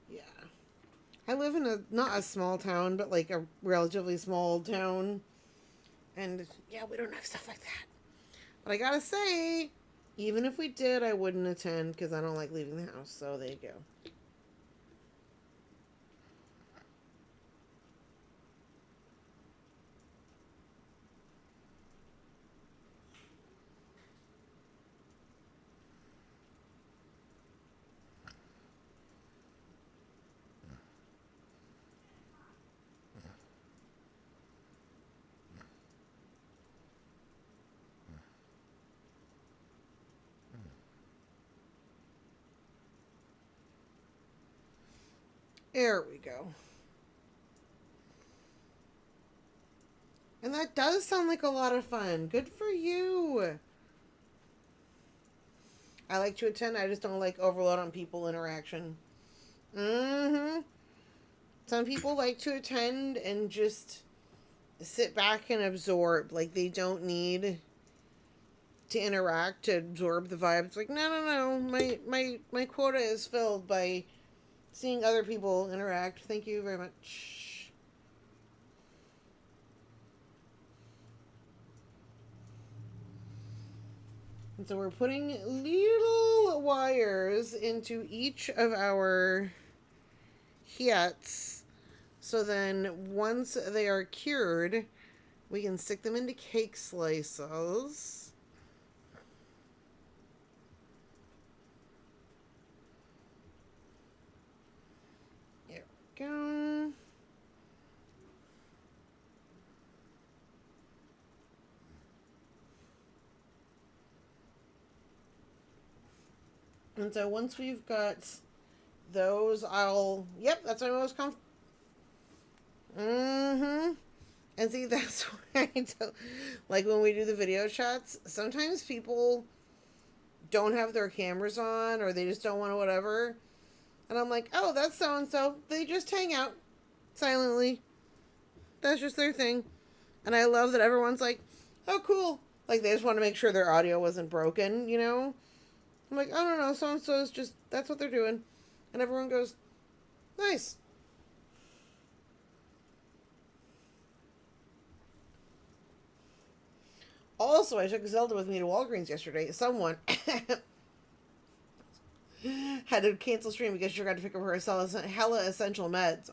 Yeah. I live in not a small town, but like a relatively small town. And yeah, we don't have stuff like that. But I gotta say, even if we did, I wouldn't attend because I don't like leaving the house. So there you go. There we go. And that does sound like a lot of fun. Good for you. I like to attend. I just don't like overload on people interaction. Mm-hmm. Some people like to attend and just sit back and absorb. Like, they don't need to interact to absorb the vibe. It's like, no, no, no. My quota is filled by seeing other people interact. Thank you very much. And so we're putting little wires into each of our hats. So then once they are cured, we can stick them into cake slices. There we go. And so once we've got those, yep, that's my most comfortable. Mm-hmm. And see, that's why I don't, like, when we do the video chats, sometimes people don't have their cameras on or they just don't want to whatever. And I'm like, oh, that's so-and-so. They just hang out silently. That's just their thing. And I love that everyone's like, oh, cool. Like, they just want to make sure their audio wasn't broken, you know? I'm like, oh, no, so-and-so is just, that's what they're doing. And everyone goes, nice. Also, I took Zelda with me to Walgreens yesterday. Someone had to cancel stream because she forgot to pick up her hella essential meds.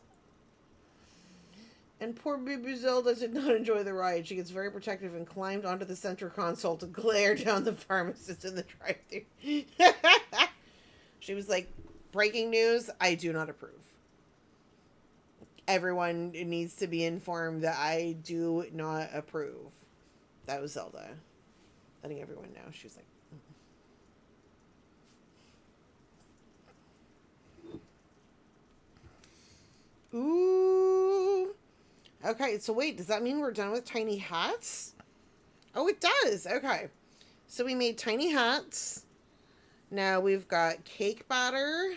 And poor baby Zelda did not enjoy the ride. She gets very protective and climbed onto the center console to glare down the pharmacist in the drive-thru. She was like, breaking news, I do not approve. Everyone needs to be informed that I do not approve. That was Zelda. Letting everyone know. She was like, ooh. Okay, so wait, does that mean we're done with tiny hats? Oh, it does. Okay. So we made tiny hats. Now we've got cake batter.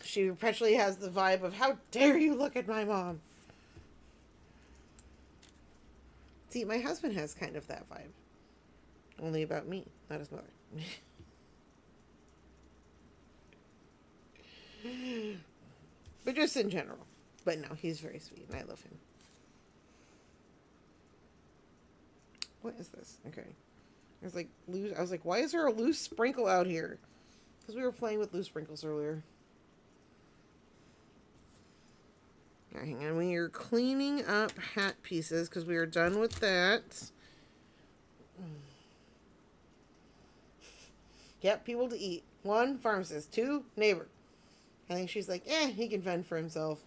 She perpetually has the vibe of, how dare you look at my mom? See, my husband has kind of that vibe. Only about me, not his mother. But just in general. But no, he's very sweet and I love him. What is this? Okay. I was like, why is there a loose sprinkle out here? Because we were playing with loose sprinkles earlier. Now, hang on. We are cleaning up hat pieces because we are done with that. Yep, people to eat. 1, pharmacist. 2, neighbor. I think she's like, he can fend for himself.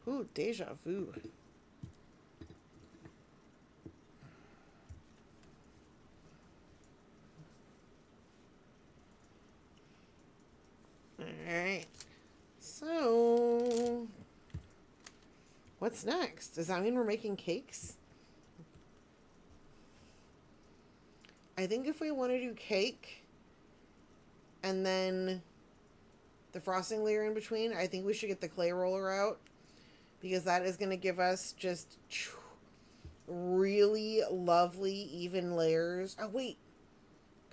Ooh, deja vu. Alright. So, what's next? Does that mean we're making cakes? I think if we want to do cake and then the frosting layer in between, I think we should get the clay roller out because that is going to give us just really lovely even layers. Oh, wait.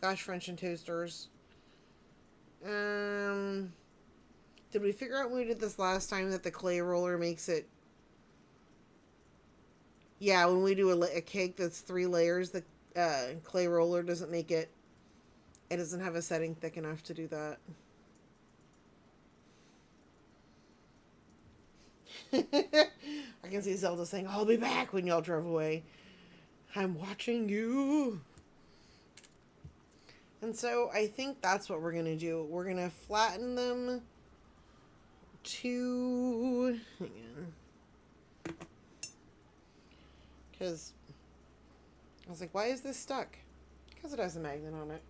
Gosh, French and toasters. Did we figure out when we did this last time that the clay roller makes it... Yeah, when we do a cake that's 3 layers, the clay roller doesn't make it... It doesn't have a setting thick enough to do that. I can see Zelda saying, I'll be back when y'all drove away. I'm watching you. And so I think that's what we're going to do. We're going to flatten them to... Hang on. Because I was like, why is this stuck? Because it has a magnet on it.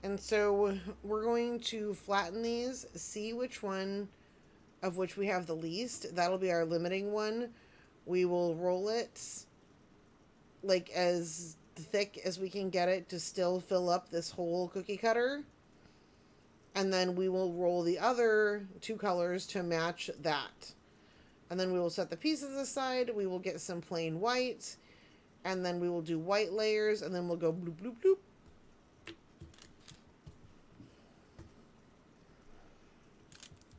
And so we're going to flatten these, see which one of which we have the least. That'll be our limiting one. We will roll it like as thick as we can get it to still fill up this whole cookie cutter. And then we will roll the other 2 colors to match that. And then we will set the pieces aside. We will get some plain white. And then we will do white layers. And then we'll go bloop, bloop, bloop.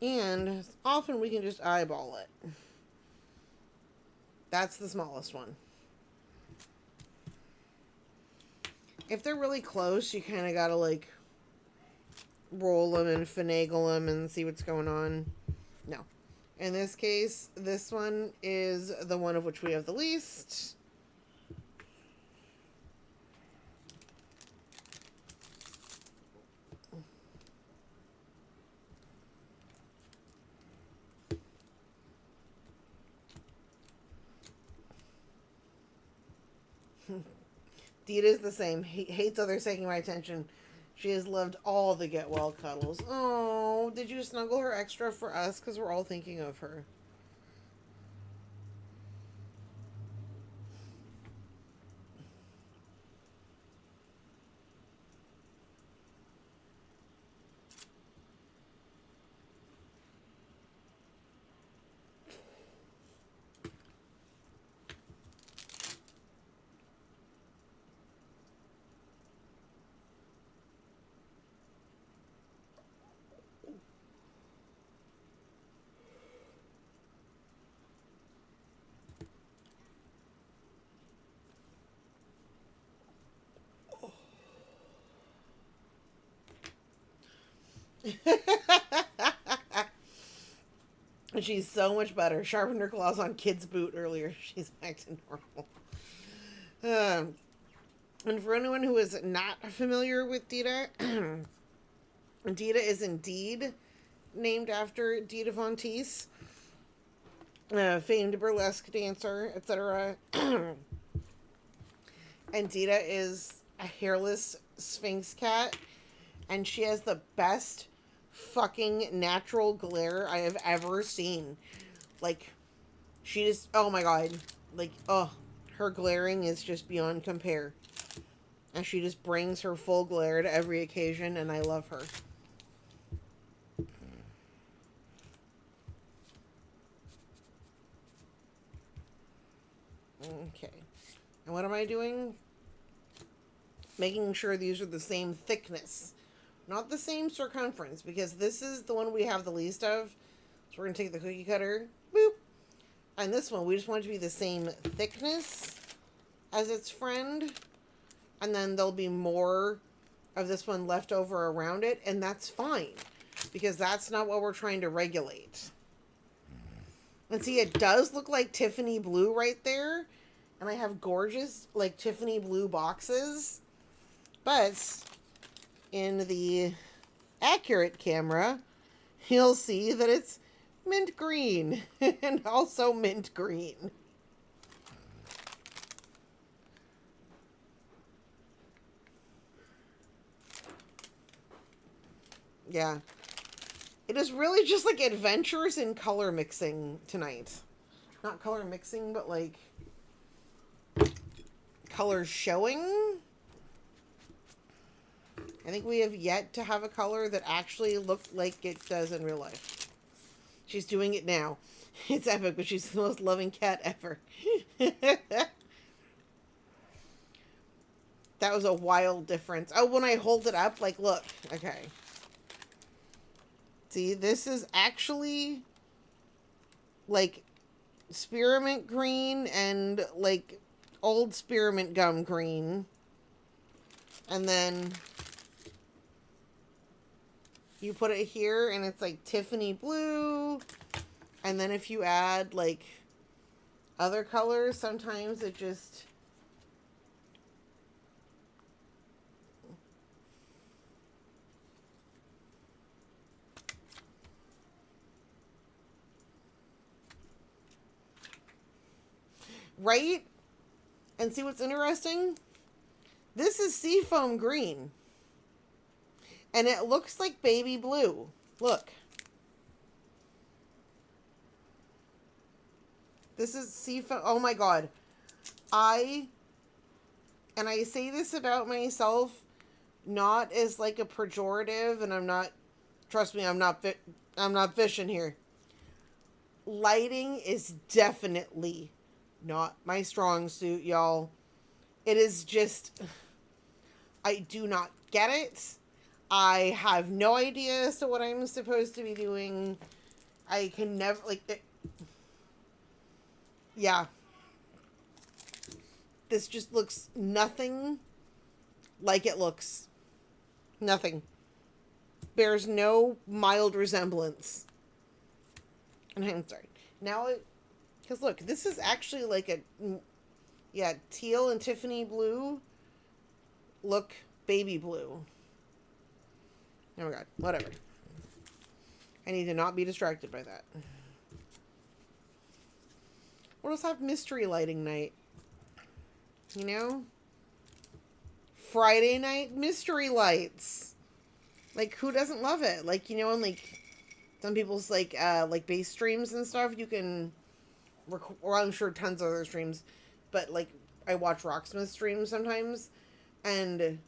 And often we can just eyeball it. That's the smallest one. If they're really close, you kind of got to like roll them and finagle them and see what's going on. No. In this case, this one is the one of which we have the least. Dita's the same. Hates others taking my attention. She has loved all the get well cuddles. Oh, did you snuggle her extra for us? Because we're all thinking of her. She's so much better. Sharpened her claws on Kid's boot earlier. She's back to normal. And for anyone who is not familiar with Dita, Dita is indeed named after Dita Von Teese, famed burlesque dancer, etc. And Dita is a hairless Sphinx cat, and she has the best fucking natural glare I have ever seen. Like, she just, oh my god. Like, oh, her glaring is just beyond compare. And she just brings her full glare to every occasion, and I love her. Okay. And what am I doing? Making sure these are the same thickness. Not the same circumference, because this is the one we have the least of. So we're going to take the cookie cutter. Boop. And this one, we just want it to be the same thickness as its friend. And then there'll be more of this one left over around it. And that's fine, because that's not what we're trying to regulate. And see, it does look like Tiffany blue right there. And I have gorgeous, like, Tiffany blue boxes. But in the accurate camera, you'll see that it's mint green. And also mint green. Yeah. It is really just like adventures in color mixing tonight. Not color mixing, but like color showing. I think we have yet to have a color that actually looked like it does in real life. She's doing it now. It's epic, but she's the most loving cat ever. That was a wild difference. Oh, when I hold it up, like, look. Okay. See, this is actually like spearmint green and like old spearmint gum green. And then you put it here and it's like Tiffany blue. And then if you add like other colors, sometimes it just... Right? And see what's interesting? This is seafoam green. And it looks like baby blue. Look. This is seafoam. Oh my god. And I say this about myself not as like a pejorative, and I'm not, trust me, I'm not fishing here. Lighting is definitely not my strong suit, y'all. It is just, I do not get it. I have no idea as to what I'm supposed to be doing. I can never, like, it, yeah. This just looks nothing like it looks. Nothing. Bears no mild resemblance. And I'm sorry. Now it, because look, this is actually like a, yeah, teal and Tiffany blue look baby blue. Oh my god, whatever. I need to not be distracted by that. We'll just have mystery lighting night. You know? Friday night mystery lights. Like, who doesn't love it? Like, you know, and like some people's like bass streams and stuff, you can or I'm sure tons of other streams, but like I watch Rocksmith streams sometimes, and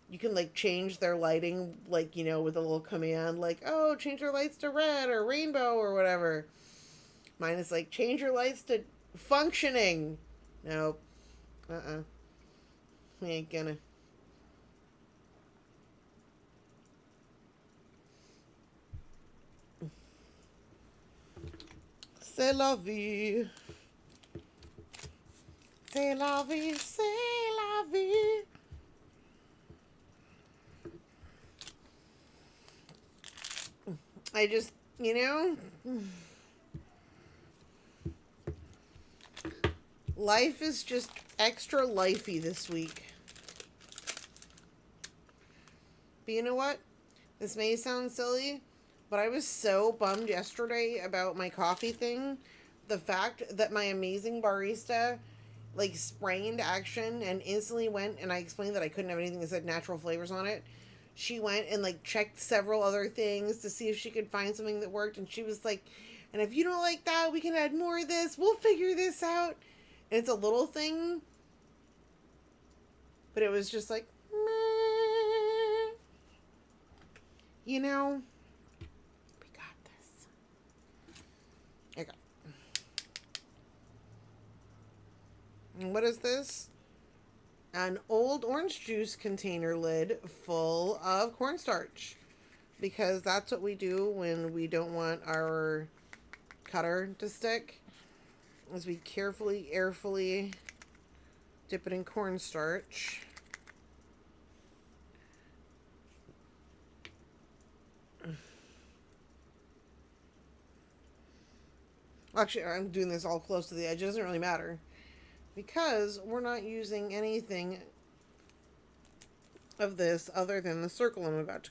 you can like change their lighting, like, you know, with a little command, like, oh, change your lights to red or rainbow or whatever. Mine is like, change your lights to functioning. Nope. We ain't gonna. C'est la vie. C'est la vie, c'est la vie. I just, you know, life is just extra lifey this week. But you know what? This may sound silly, but I was so bummed yesterday about my coffee thing. The fact that my amazing barista like sprang into action and instantly went, and I explained that I couldn't have anything that said natural flavors on it. She went and like checked several other things to see if she could find something that worked, and she was like, and if you don't like that, we can add more of this. We'll figure this out. And it's a little thing, but it was just like, meh. You know, we got this. Okay. And what is this? An old orange juice container lid full of cornstarch. Because that's what we do when we don't want our cutter to stick. Is we carefully, airfully dip it in cornstarch. Actually, I'm doing this all close to the edge. It doesn't really matter. Because we're not using anything of this other than the circle I'm about to